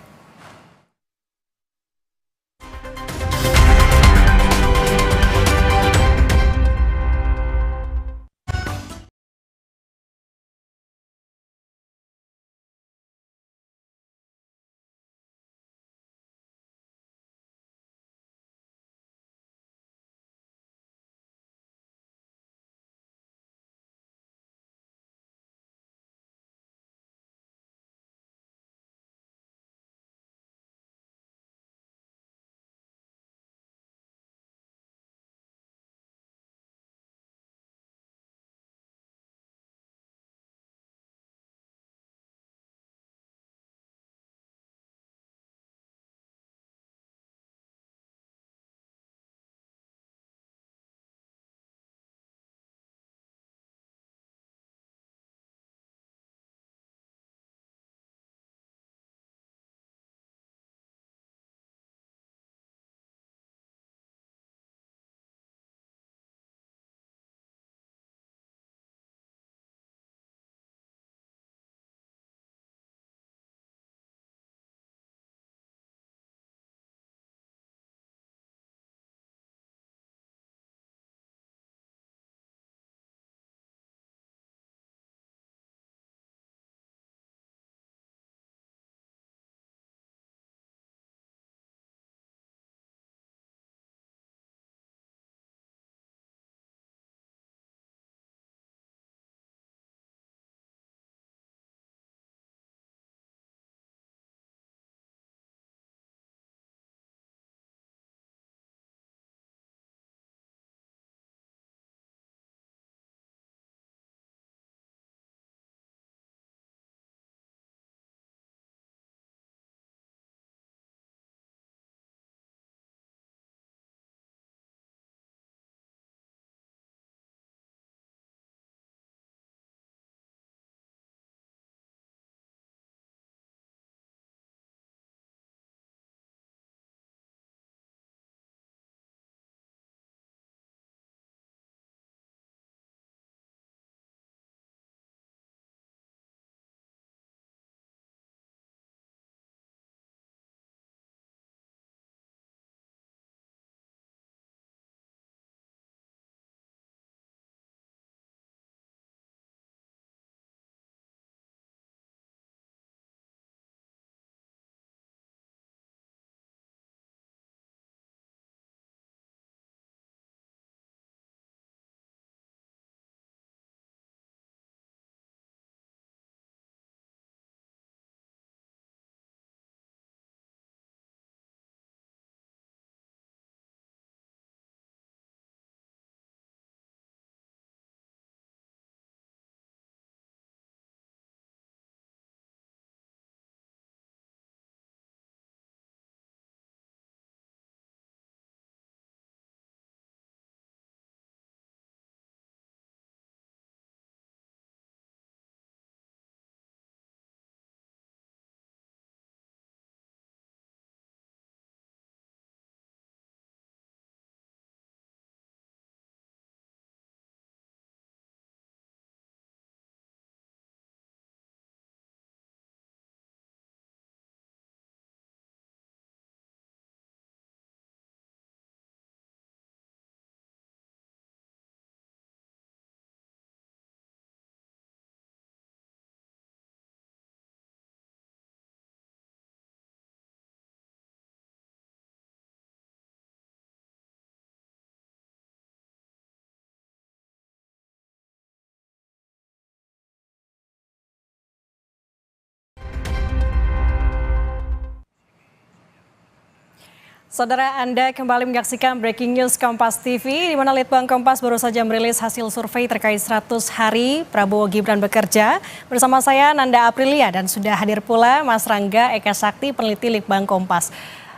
Saudara, Anda kembali menyaksikan Breaking News Kompas TV, di mana Litbang Kompas baru saja merilis hasil survei terkait 100 hari Prabowo Gibran bekerja. Bersama saya Nanda Aprilia dan sudah hadir pula Mas Rangga Eka Sakti, peneliti Litbang Kompas.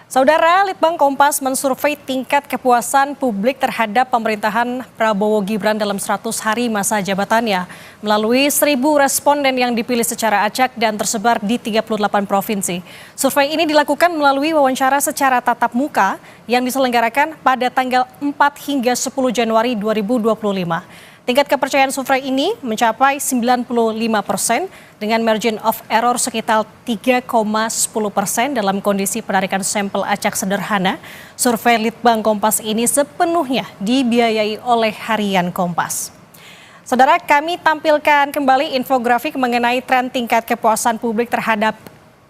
Saudara, Litbang Kompas mensurvei tingkat kepuasan publik terhadap pemerintahan Prabowo Gibran dalam 100 hari masa jabatannya melalui 1.000 responden yang dipilih secara acak dan tersebar di 38 provinsi. Survei ini dilakukan melalui wawancara secara tatap muka yang diselenggarakan pada tanggal 4 hingga 10 Januari 2025. Tingkat kepercayaan survei ini mencapai 95% dengan margin of error sekitar 3,10% dalam kondisi penarikan sampel acak sederhana. Survei Litbang Kompas ini sepenuhnya dibiayai oleh Harian Kompas. Saudara, kami tampilkan kembali infografik mengenai tren tingkat kepuasan publik terhadap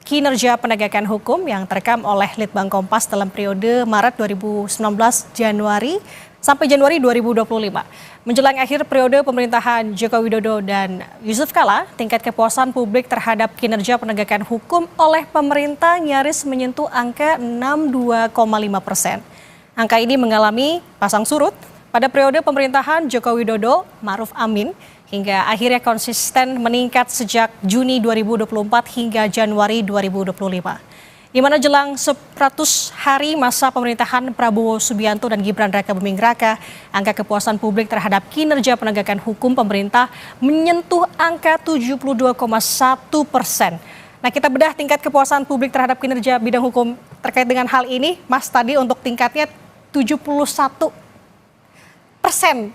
kinerja penegakan hukum yang terekam oleh Litbang Kompas dalam periode Maret 2019 Januari sampai Januari 2025. Menjelang akhir periode pemerintahan Joko Widodo dan Yusuf Kala, tingkat kepuasan publik terhadap kinerja penegakan hukum oleh pemerintah nyaris menyentuh angka 62,5%. Angka ini mengalami pasang surut pada periode pemerintahan Joko Widodo, Ma'ruf Amin, hingga akhirnya konsisten meningkat sejak Juni 2024 hingga Januari 2025. Di mana jelang 100 hari masa pemerintahan Prabowo Subianto dan Gibran Rakabuming Raka, angka kepuasan publik terhadap kinerja penegakan hukum pemerintah menyentuh angka 72,1%. Nah, kita bedah tingkat kepuasan publik terhadap kinerja bidang hukum terkait dengan hal ini. Mas, tadi untuk tingkatnya 71%.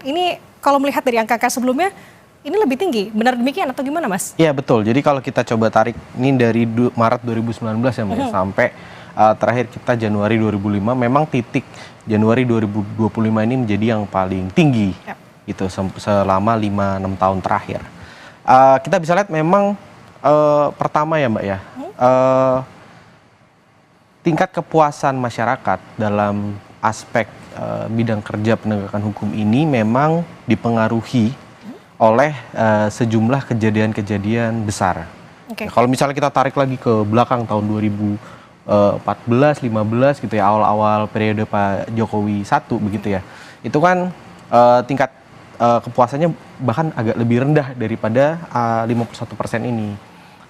Ini kalau melihat dari angka sebelumnya, ini lebih tinggi, benar demikian atau gimana, Mas? Iya, betul. Jadi kalau kita coba tarik ini dari Maret 2019 ya, Mbak, sampai terakhir kita Januari 2005, memang titik Januari 2025 ini menjadi yang paling tinggi gitu selama 5-6 tahun terakhir. Kita bisa lihat memang pertama ya, Mbak ya, tingkat kepuasan masyarakat dalam aspek bidang kerja penegakan hukum ini memang dipengaruhi oleh sejumlah kejadian-kejadian besar. Okay. Kalau misalnya kita tarik lagi ke belakang tahun 2014, 15 gitu ya, awal-awal periode Pak Jokowi 1 begitu ya, itu kan tingkat kepuasannya bahkan agak lebih rendah daripada 51% ini.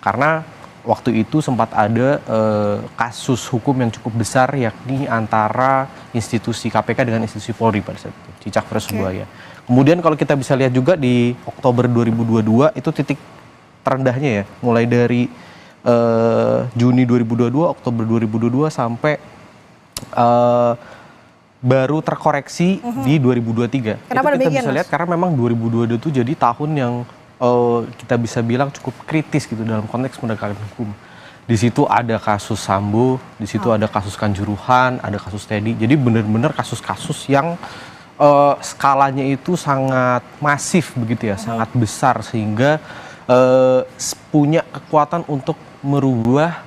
Karena waktu itu sempat ada kasus hukum yang cukup besar, yakni antara institusi KPK dengan institusi Polri pada saat itu, Cicak versus Buaya. Kemudian kalau kita bisa lihat juga di Oktober 2022 itu titik terendahnya ya, mulai dari Juni 2022, Oktober 2022 sampai baru terkoreksi di 2023. Kenapa itu kita demikian, bisa lihat karena memang 2022 itu jadi tahun yang kita bisa bilang cukup kritis gitu dalam konteks penegakan hukum. Di situ ada kasus Sambo, di situ ada kasus Kanjuruhan, ada kasus Teddy. Jadi benar-benar kasus-kasus yang skalanya itu sangat masif begitu ya, sangat besar sehingga punya kekuatan untuk merubah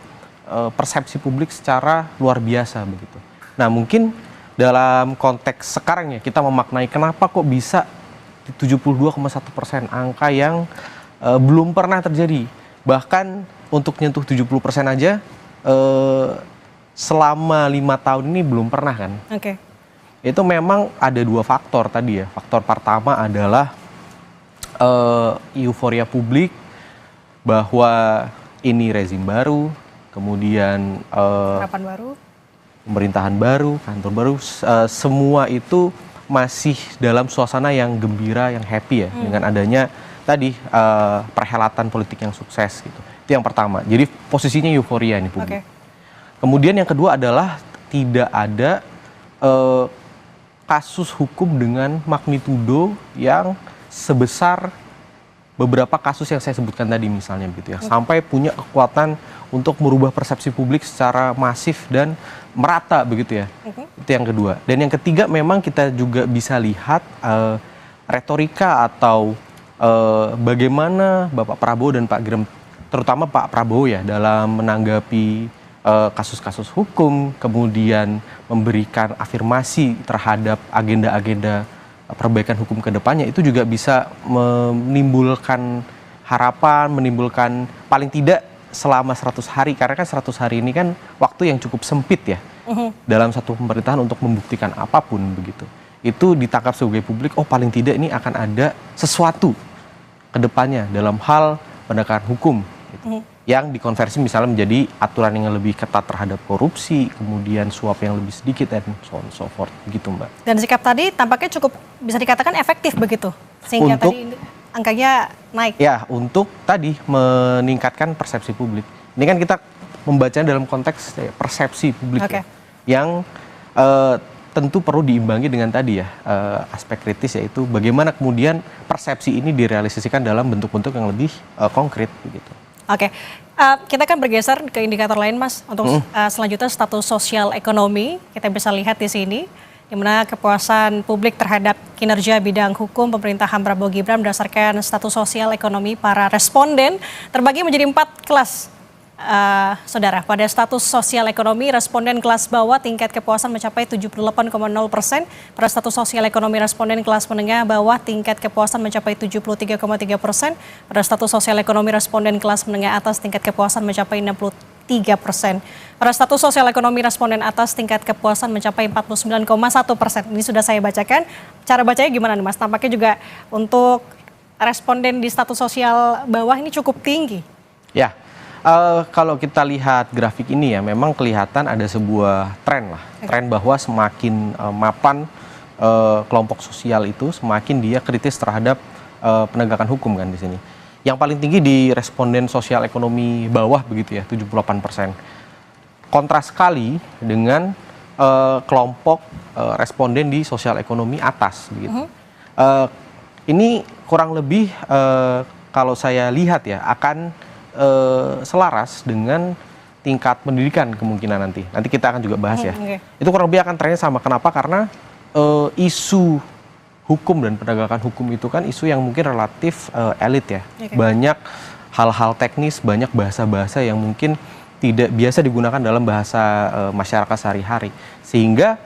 persepsi publik secara luar biasa begitu. Nah, mungkin dalam konteks sekarang ya kita memaknai kenapa kok bisa 72,1%, angka yang belum pernah terjadi. Bahkan untuk nyentuh 70% aja selama 5 tahun ini belum pernah kan. Oke. Itu memang ada 2 faktor tadi ya. Faktor pertama adalah euforia publik bahwa ini rezim baru, kemudian Harapan baru, pemerintahan baru, kantor baru, semua itu masih dalam suasana yang gembira, yang happy ya, dengan adanya tadi perhelatan politik yang sukses gitu. Itu yang pertama. Jadi posisinya euforia ini publik. Kemudian yang kedua adalah tidak ada kasus hukum dengan magnitudo yang sebesar beberapa kasus yang saya sebutkan tadi misalnya gitu ya, sampai punya kekuatan untuk merubah persepsi publik secara masif dan merata begitu ya. Itu yang kedua. Dan yang ketiga memang kita juga bisa lihat retorika atau bagaimana Bapak Prabowo dan Pak Gibran, terutama Pak Prabowo ya, dalam menanggapi kasus-kasus hukum, kemudian memberikan afirmasi terhadap agenda-agenda perbaikan hukum ke depannya, itu juga bisa menimbulkan harapan, menimbulkan paling tidak selama 100 hari, karena kan 100 hari ini kan waktu yang cukup sempit ya. dalam satu pemerintahan untuk membuktikan apapun begitu. Itu ditangkap sebagai publik, oh paling tidak ini akan ada sesuatu ke depannya dalam hal penegakan hukum gitu. Yang dikonversi misalnya menjadi aturan yang lebih ketat terhadap korupsi, kemudian suap yang lebih sedikit, dan so on so forth begitu Mbak. Dan sikap tadi tampaknya cukup bisa dikatakan efektif begitu, sehingga Untuk, tadi angkanya naik. Ya, untuk tadi meningkatkan persepsi publik. Ini kan kita membacanya dalam konteks persepsi publik ya, yang tentu perlu diimbangi dengan tadi ya aspek kritis, yaitu bagaimana kemudian persepsi ini direalisasikan dalam bentuk-bentuk yang lebih konkret begitu. Oke, kita kan bergeser ke indikator lain Mas, untuk selanjutnya status sosial ekonomi. Kita bisa lihat di sini, di mana kepuasan publik terhadap kinerja bidang hukum pemerintahan Prabowo Gibran berdasarkan status sosial ekonomi para responden terbagi menjadi 4 kelas. Saudara, pada status sosial ekonomi, responden kelas bawah tingkat kepuasan mencapai 78,0%. Pada status sosial ekonomi responden kelas menengah bawah tingkat kepuasan mencapai 73,3%. Pada status sosial ekonomi responden kelas menengah atas tingkat kepuasan mencapai 63%. Pada status sosial ekonomi responden atas tingkat kepuasan mencapai 49,1%. Ini sudah saya bacakan. Cara bacanya gimana nih Mas? Tampaknya juga untuk responden di status sosial bawah ini cukup tinggi. Ya. Kalau kita lihat grafik ini ya, memang kelihatan ada sebuah tren lah, tren bahwa semakin mapan kelompok sosial itu, semakin dia kritis terhadap penegakan hukum kan di sini. Yang paling tinggi di responden sosial ekonomi bawah begitu ya, 78%. Kontras sekali dengan kelompok responden di sosial ekonomi atas begitu. Ini kurang lebih kalau saya lihat ya akan selaras dengan tingkat pendidikan kemungkinan nanti kita akan juga bahas ya. Itu kurang lebih akan trennya sama. Kenapa? Karena isu hukum dan penegakan hukum itu kan isu yang mungkin relatif elit ya. Banyak hal-hal teknis, banyak bahasa-bahasa yang mungkin tidak biasa digunakan dalam bahasa masyarakat sehari-hari, sehingga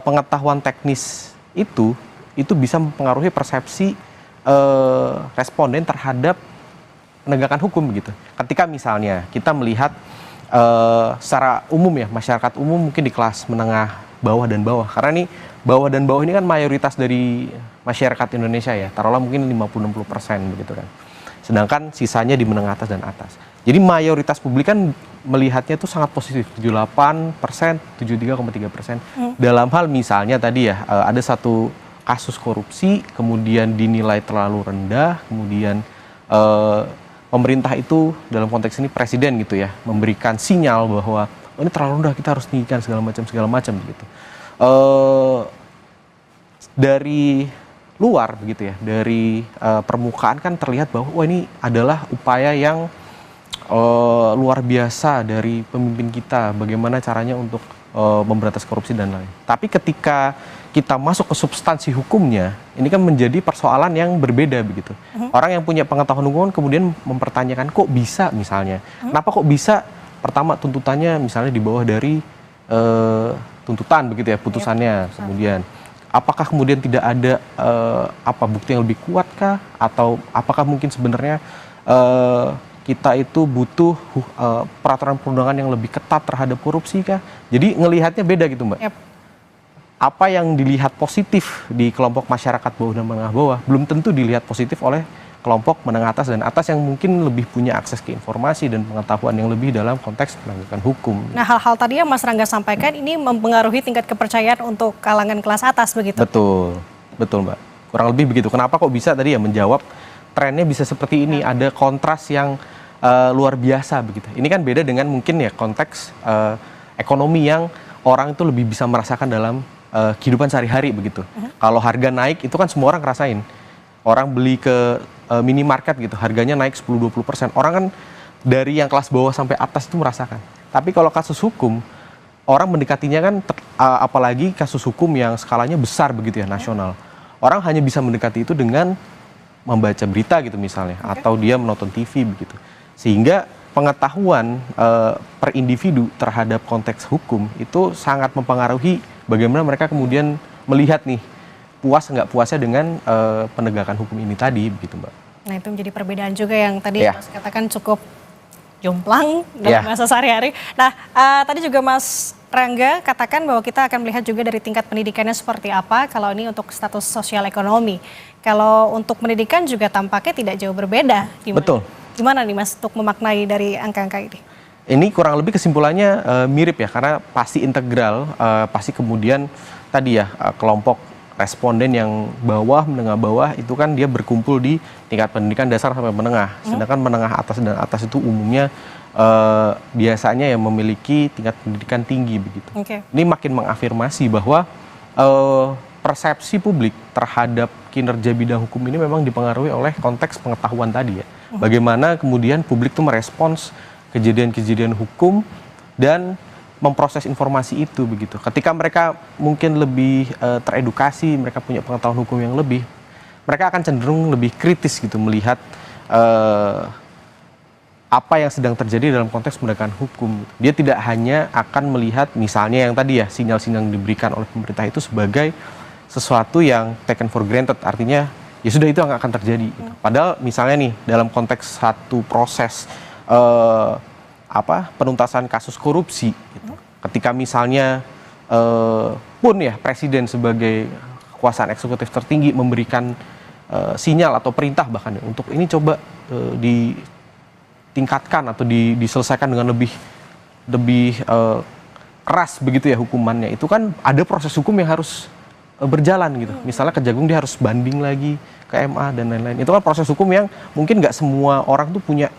pengetahuan teknis itu bisa mempengaruhi persepsi responden terhadap penegakan hukum begitu. Ketika misalnya kita melihat secara umum ya, masyarakat umum mungkin di kelas menengah bawah dan bawah, karena ini bawah dan bawah ini kan mayoritas dari masyarakat Indonesia ya, taruhlah mungkin 50-60% begitu kan. Sedangkan sisanya di menengah atas dan atas. Jadi mayoritas publik kan melihatnya itu sangat positif, 78%, 73,3%. Dalam hal misalnya tadi ya, ada satu kasus korupsi, kemudian dinilai terlalu rendah, kemudian pemerintah itu dalam konteks ini presiden gitu ya, memberikan sinyal bahwa oh, ini terlalu rendah, kita harus tinggikan segala macam gitu. Dari luar begitu ya, dari permukaan kan terlihat bahwa wah ini adalah upaya yang luar biasa dari pemimpin kita, bagaimana caranya untuk memberantas korupsi dan lain. Tapi ketika kita masuk ke substansi hukumnya, ini kan menjadi persoalan yang berbeda begitu. Orang yang punya pengetahuan hukum kemudian mempertanyakan kok bisa misalnya, kenapa kok bisa? Pertama tuntutannya misalnya di bawah dari tuntutan begitu ya, putusannya. Kemudian apakah kemudian tidak ada bukti yang lebih kuat kah? Atau apakah mungkin sebenarnya kita itu butuh peraturan perundangan yang lebih ketat terhadap korupsi kah? Jadi ngelihatnya beda gitu Mbak. Apa yang dilihat positif di kelompok masyarakat bawah dan menengah bawah belum tentu dilihat positif oleh kelompok menengah atas dan atas yang mungkin lebih punya akses ke informasi dan pengetahuan yang lebih dalam konteks penegakan hukum. Nah, hal-hal tadi yang Mas Rangga sampaikan ini mempengaruhi tingkat kepercayaan untuk kalangan kelas atas begitu? Betul Mbak. Kurang lebih begitu. Kenapa kok bisa tadi ya menjawab trennya bisa seperti ini, ada kontras yang luar biasa begitu. Ini kan beda dengan mungkin ya konteks ekonomi yang orang itu lebih bisa merasakan dalam kehidupan sehari-hari begitu. Kalau harga naik itu kan semua orang ngerasain. Orang beli ke minimarket gitu, harganya naik 10-20%. Orang kan dari yang kelas bawah sampai atas itu merasakan. Tapi kalau kasus hukum, orang mendekatinya kan apalagi kasus hukum yang skalanya besar begitu ya, nasional. Orang hanya bisa mendekati itu dengan membaca berita gitu misalnya, atau dia menonton TV begitu. Sehingga pengetahuan per individu terhadap konteks hukum itu sangat mempengaruhi bagaimana mereka kemudian melihat nih puas nggak puasnya dengan penegakan hukum ini tadi begitu Mbak. Nah itu menjadi perbedaan juga yang tadi Mas katakan cukup jomplang dalam masa sehari-hari. Nah tadi juga Mas Rangga katakan bahwa kita akan melihat juga dari tingkat pendidikannya seperti apa kalau ini untuk status sosial ekonomi. Kalau untuk pendidikan juga tampaknya tidak jauh berbeda. Betul. Gimana nih Mas untuk memaknai dari angka-angka ini? Ini kurang lebih kesimpulannya mirip ya, karena pasti integral, pasti kemudian tadi ya kelompok responden yang bawah, menengah bawah itu kan dia berkumpul di tingkat pendidikan dasar sampai menengah. Sedangkan menengah atas dan atas itu umumnya biasanya yang memiliki tingkat pendidikan tinggi begitu. Ini makin mengafirmasi bahwa persepsi publik terhadap kinerja bidang hukum ini memang dipengaruhi oleh konteks pengetahuan tadi ya. Bagaimana kemudian publik itu merespons kejadian-kejadian hukum dan memproses informasi itu begitu. Ketika mereka mungkin lebih teredukasi, mereka punya pengetahuan hukum yang lebih, mereka akan cenderung lebih kritis gitu melihat apa yang sedang terjadi dalam konteks penegakan hukum. Dia tidak hanya akan melihat misalnya yang tadi ya sinyal-sinyal yang diberikan oleh pemerintah itu sebagai sesuatu yang taken for granted, artinya ya sudah itu akan terjadi. Padahal misalnya nih dalam konteks satu proses penuntasan kasus korupsi, gitu. Ketika misalnya pun ya presiden sebagai kekuasaan eksekutif tertinggi memberikan sinyal atau perintah bahkan ya, untuk ini coba ditingkatkan atau diselesaikan dengan lebih keras begitu ya hukumannya, itu kan ada proses hukum yang harus berjalan gitu. Misalnya Kejagung dia harus banding lagi ke MA dan lain-lain. Itu kan proses hukum yang mungkin nggak semua orang tuh punya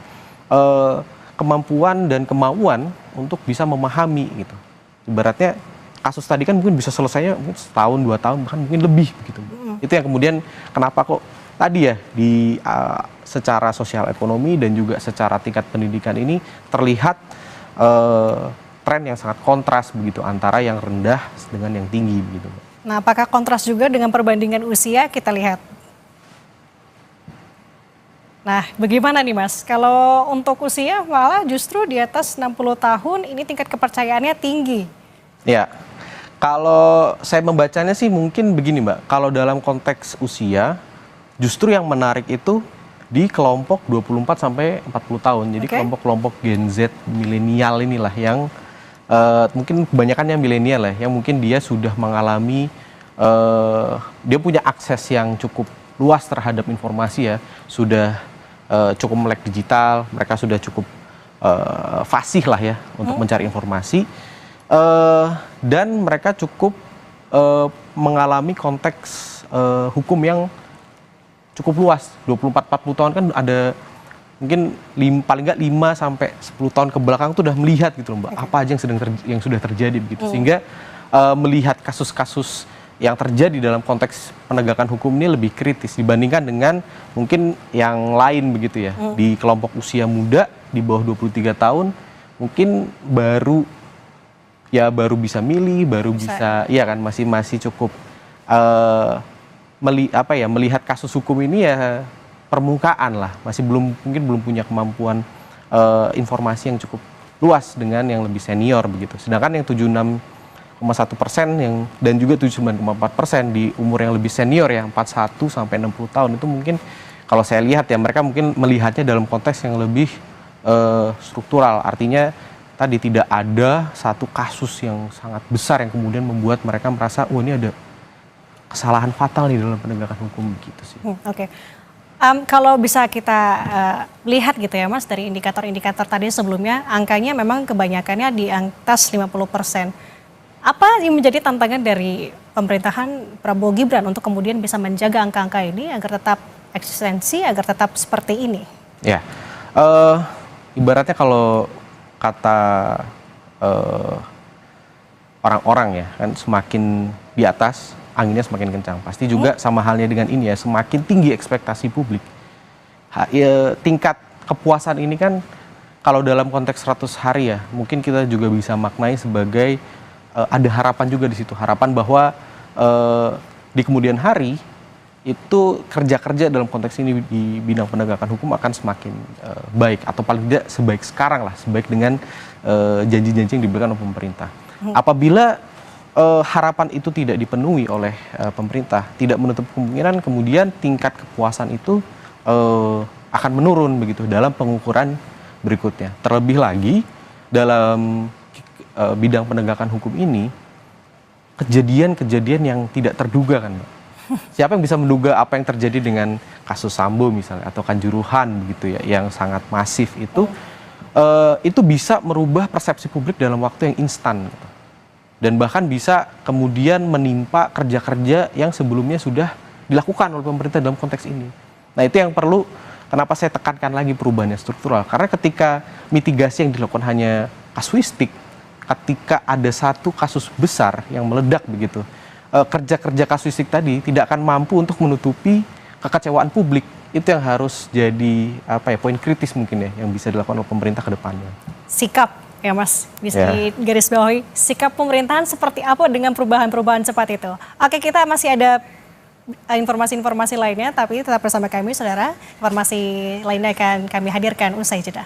kemampuan dan kemauan untuk bisa memahami gitu. Ibaratnya kasus tadi kan mungkin bisa selesainya mungkin setahun, 2 tahun, bahkan mungkin lebih begitu. Itu yang kemudian kenapa kok tadi ya di secara sosial ekonomi dan juga secara tingkat pendidikan ini terlihat tren yang sangat kontras begitu antara yang rendah dengan yang tinggi begitu. Nah, apakah kontras juga dengan perbandingan usia? Kita lihat. Nah, bagaimana nih Mas? Kalau untuk usia malah justru di atas 60 tahun ini tingkat kepercayaannya tinggi. Ya, kalau saya membacanya sih mungkin begini Mbak. Kalau dalam konteks usia, justru yang menarik itu di kelompok 24 sampai 40 tahun. Jadi kelompok-kelompok Gen Z milenial inilah yang mungkin kebanyakan yang milenial ya, yang mungkin dia sudah mengalami, dia punya akses yang cukup luas terhadap informasi ya, sudah cukup melek digital, mereka sudah cukup fasih lah ya untuk mencari informasi, dan mereka cukup mengalami konteks hukum yang cukup luas. 24-40 tahun kan ada mungkin paling nggak 5 sampai 10 tahun ke belakang tuh udah melihat gitu loh Mbak, apa aja yang sudah terjadi begitu. Sehingga melihat kasus-kasus yang terjadi dalam konteks penegakan hukum ini lebih kritis dibandingkan dengan mungkin yang lain begitu ya. Di kelompok usia muda di bawah 23 tahun mungkin baru bisa milih, baru bisa ya kan masih cukup melihat kasus hukum ini ya permukaan lah, masih mungkin belum punya kemampuan informasi yang cukup luas dengan yang lebih senior begitu. Sedangkan yang 76,1% dan juga 79,4% di umur yang lebih senior ya 41 sampai 60 tahun itu mungkin kalau saya lihat ya mereka mungkin melihatnya dalam konteks yang lebih struktural. Artinya tadi tidak ada satu kasus yang sangat besar yang kemudian membuat mereka merasa ini ada kesalahan fatal nih dalam penegakan hukum gitu sih. Kalau bisa kita lihat gitu ya Mas, dari indikator-indikator tadi sebelumnya, angkanya memang kebanyakannya di atas 50%. Apa yang menjadi tantangan dari pemerintahan Prabowo Gibran untuk kemudian bisa menjaga angka-angka ini agar tetap eksistensi, agar tetap seperti ini? Ya, ibaratnya kalau kata orang-orang ya, kan semakin di atas, anginnya semakin kencang. Pasti juga sama halnya dengan ini ya, semakin tinggi ekspektasi publik. Tingkat kepuasan ini kan kalau dalam konteks 100 hari ya, mungkin kita juga bisa maknai sebagai ada harapan juga di situ. Harapan bahwa di kemudian hari itu kerja-kerja dalam konteks ini di bidang penegakan hukum akan semakin baik. Atau paling tidak sebaik sekarang lah, sebaik dengan janji-janji yang diberikan oleh pemerintah. Apabila harapan itu tidak dipenuhi oleh pemerintah, tidak menutup kemungkinan kemudian tingkat kepuasan itu akan menurun begitu dalam pengukuran berikutnya. Terlebih lagi dalam bidang penegakan hukum ini kejadian-kejadian yang tidak terduga kan, Mbak. Siapa yang bisa menduga apa yang terjadi dengan kasus Sambo misalnya atau Kanjuruhan begitu ya, yang sangat masif itu bisa merubah persepsi publik dalam waktu yang instan gitu. Dan bahkan bisa kemudian menimpa kerja-kerja yang sebelumnya sudah dilakukan oleh pemerintah dalam konteks ini. Nah, itu yang perlu, kenapa saya tekankan lagi perubahannya struktural, karena ketika mitigasi yang dilakukan hanya kasuistik, ketika ada satu kasus besar yang meledak begitu, kerja-kerja kasuistik tadi tidak akan mampu untuk menutupi kekecewaan publik. Itu yang harus jadi poin kritis mungkin ya yang bisa dilakukan oleh pemerintah ke depannya. Sikap ya Mas, bisa digarisbawahi sikap pemerintahan seperti apa dengan perubahan-perubahan cepat itu. Oke, kita masih ada informasi-informasi lainnya, tapi tetap bersama kami saudara. Informasi lainnya akan kami hadirkan usai jeda.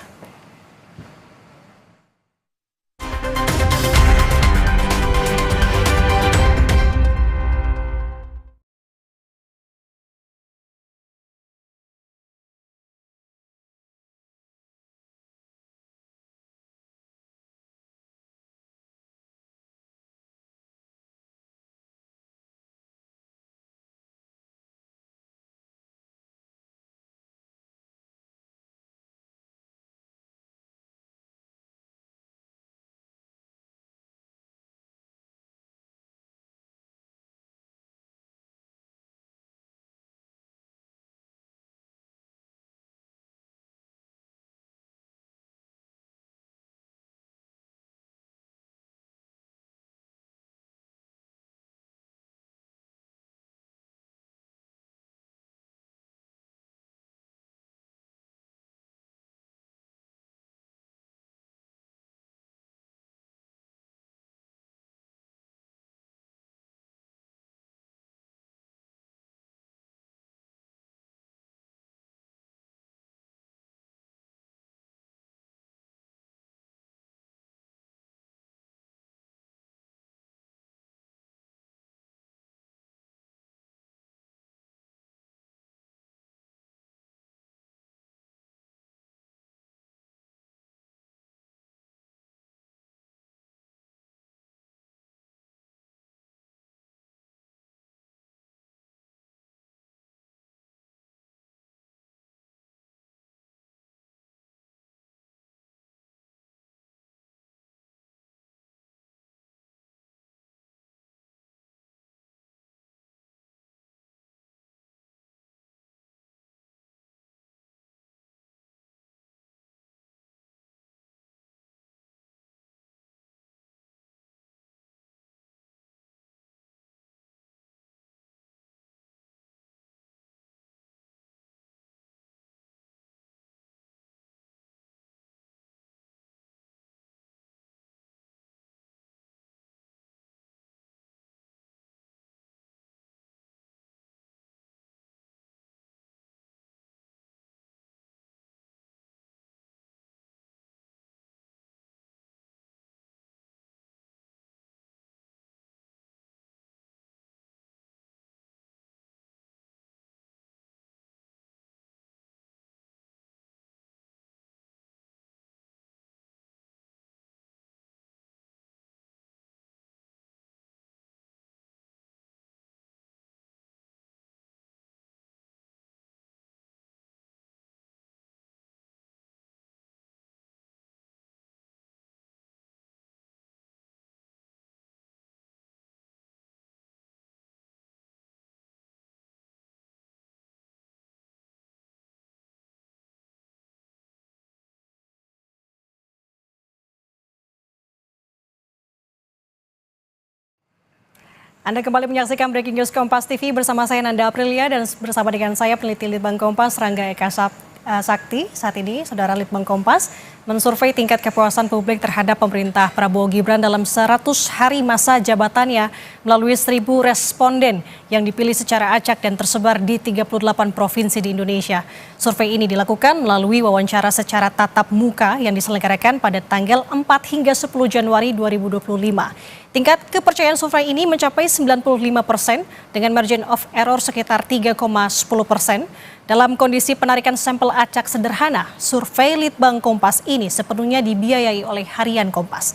Anda kembali menyaksikan Breaking News Kompas TV bersama saya Nanda Aprilia dan bersama dengan saya peneliti Litbang Kompas Rangga Eka Sakti. Saat ini Saudara Litbang Kompas mensurvei tingkat kepuasan publik terhadap pemerintah Prabowo Gibran dalam 100 hari masa jabatannya melalui 1.000 responden yang dipilih secara acak dan tersebar di 38 provinsi di Indonesia. Survei ini dilakukan melalui wawancara secara tatap muka yang diselenggarakan pada tanggal 4 hingga 10 Januari 2025. Tingkat kepercayaan survei ini mencapai 95% dengan margin of error sekitar 3,10%. Dalam kondisi penarikan sampel acak sederhana, survei Litbang Kompas ini sepenuhnya dibiayai oleh Harian Kompas.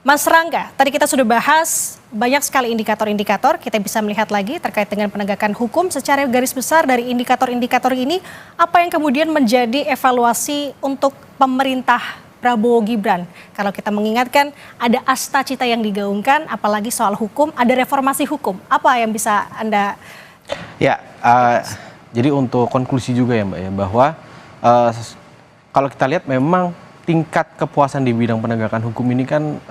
Mas Rangga, tadi kita sudah bahas banyak sekali indikator-indikator, kita bisa melihat lagi terkait dengan penegakan hukum secara garis besar dari indikator-indikator ini, apa yang kemudian menjadi evaluasi untuk pemerintah Prabowo Gibran? Kalau kita mengingatkan ada asta cita yang digaungkan, apalagi soal hukum, ada reformasi hukum, apa yang bisa Anda... Ya, jadi untuk konklusi juga ya Mbak ya, bahwa kalau kita lihat memang tingkat kepuasan di bidang penegakan hukum ini kan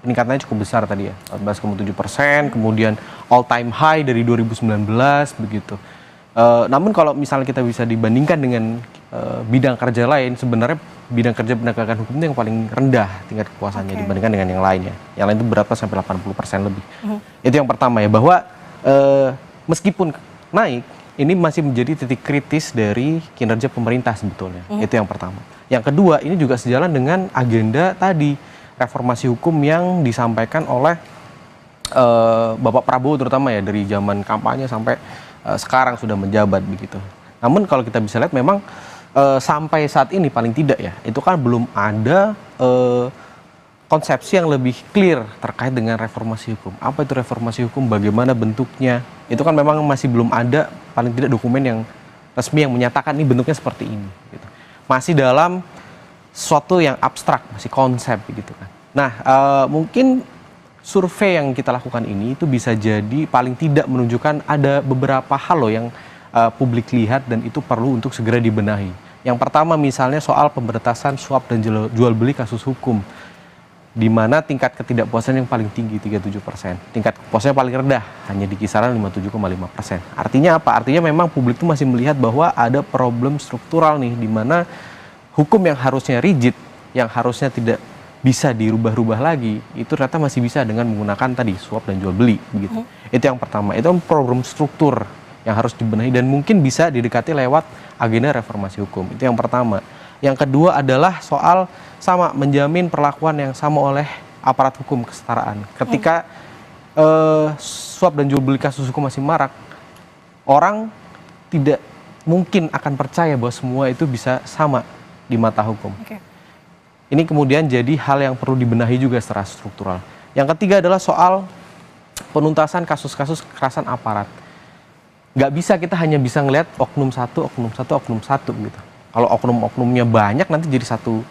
peningkatannya cukup besar tadi ya, 14,7%, kemudian all time high dari 2019 begitu. Namun kalau misalnya kita bisa dibandingkan dengan bidang kerja lain, sebenarnya bidang kerja penegakan hukum itu yang paling rendah tingkat kepuasannya dibandingkan dengan yang lainnya. Yang lain itu berapa sampai 80% lebih. Itu yang pertama ya, bahwa meskipun naik, ini masih menjadi titik kritis dari kinerja pemerintah sebetulnya. Itu yang pertama. Yang kedua, ini juga sejalan dengan agenda tadi, reformasi hukum yang disampaikan oleh Bapak Prabowo terutama ya, dari zaman kampanye sampai sekarang sudah menjabat begitu. Namun kalau kita bisa lihat memang sampai saat ini paling tidak ya, itu kan belum ada konsepsi yang lebih clear terkait dengan reformasi hukum. Apa itu reformasi hukum, bagaimana bentuknya, itu kan memang masih belum ada paling tidak dokumen yang resmi yang menyatakan ini bentuknya seperti ini. Gitu. Masih dalam sesuatu yang abstrak, masih konsep gitu kan. Nah, mungkin survei yang kita lakukan ini itu bisa jadi paling tidak menunjukkan ada beberapa hal loh yang publik lihat dan itu perlu untuk segera dibenahi. Yang pertama misalnya soal pemberantasan suap dan jual beli kasus hukum, di mana tingkat ketidakpuasan yang paling tinggi 37%, tingkat kepuasannya paling rendah hanya di kisaran 57,5%. Artinya apa? Artinya memang publik itu masih melihat bahwa ada problem struktural nih, di mana hukum yang harusnya rigid, yang harusnya tidak bisa dirubah-rubah lagi, itu ternyata masih bisa dengan menggunakan tadi suap dan jual beli begitu. Itu yang pertama. Itu problem struktur yang harus dibenahi dan mungkin bisa didekati lewat agenda reformasi hukum. Itu yang pertama. Yang kedua adalah soal sama menjamin perlakuan yang sama oleh aparat hukum kesetaraan. Ketika suap dan jual beli kasus hukum masih marak, orang tidak mungkin akan percaya bahwa semua itu bisa sama di mata hukum. Ini kemudian jadi hal yang perlu dibenahi juga secara struktural. Yang ketiga adalah soal penuntasan kasus-kasus kekerasan aparat. Nggak bisa kita hanya bisa ngelihat oknum satu gitu. Kalau oknum-oknumnya banyak nanti jadi satu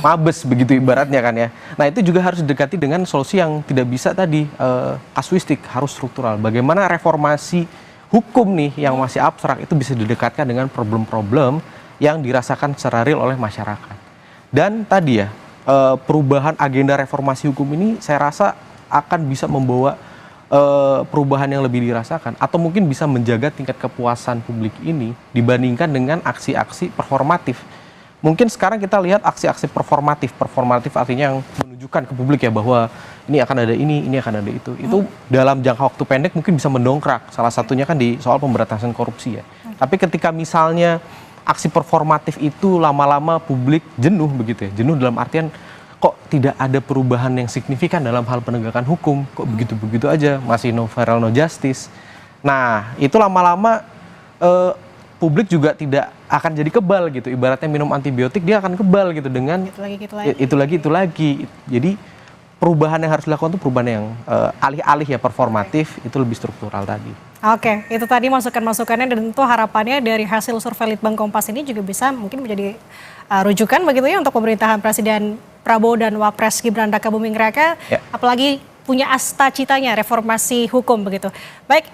mabes begitu ibaratnya kan ya. Nah itu juga harus didekati dengan solusi yang tidak bisa tadi kasuistik, harus struktural. Bagaimana reformasi hukum nih yang masih abstrak itu bisa didekatkan dengan problem-problem yang dirasakan secara real oleh masyarakat. Dan tadi ya perubahan agenda reformasi hukum ini saya rasa akan bisa membawa perubahan yang lebih dirasakan atau mungkin bisa menjaga tingkat kepuasan publik ini dibandingkan dengan aksi-aksi performatif. Mungkin sekarang kita lihat aksi-aksi performatif artinya yang menunjukkan ke publik ya bahwa ini akan ada ini akan ada itu. Itu dalam jangka waktu pendek mungkin bisa mendongkrak. Salah satunya kan di soal pemberantasan korupsi ya. Tapi ketika misalnya aksi performatif itu lama-lama publik jenuh begitu ya. Jenuh dalam artian kok tidak ada perubahan yang signifikan dalam hal penegakan hukum, kok begitu-begitu aja, masih no viral no justice. Nah, itu lama-lama publik juga tidak akan jadi kebal gitu. Ibaratnya minum antibiotik dia akan kebal gitu dengan itu lagi. Jadi perubahan yang harus dilakukan itu perubahan yang alih-alih ya performatif, itu lebih struktural tadi. Oke, itu tadi masukan-masukannya dan tentu harapannya dari hasil survei Litbang Kompas ini juga bisa mungkin menjadi rujukan begitu ya untuk pemerintahan Presiden Prabowo dan Wapres Gibran Rakabuming Raka, apalagi punya asta citanya reformasi hukum begitu. Baik,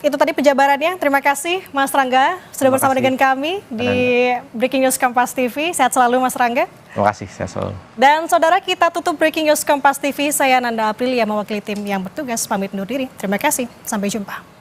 itu tadi penjabarannya. Terima kasih Mas Rangga sudah bersama dengan kami di Breaking News Kompas TV. Sehat selalu Mas Rangga. Terima kasih, sehat selalu. Dan saudara, kita tutup Breaking News Kompas TV. Saya Nanda Aprilia mewakili tim yang bertugas pamit undur diri. Terima kasih, sampai jumpa.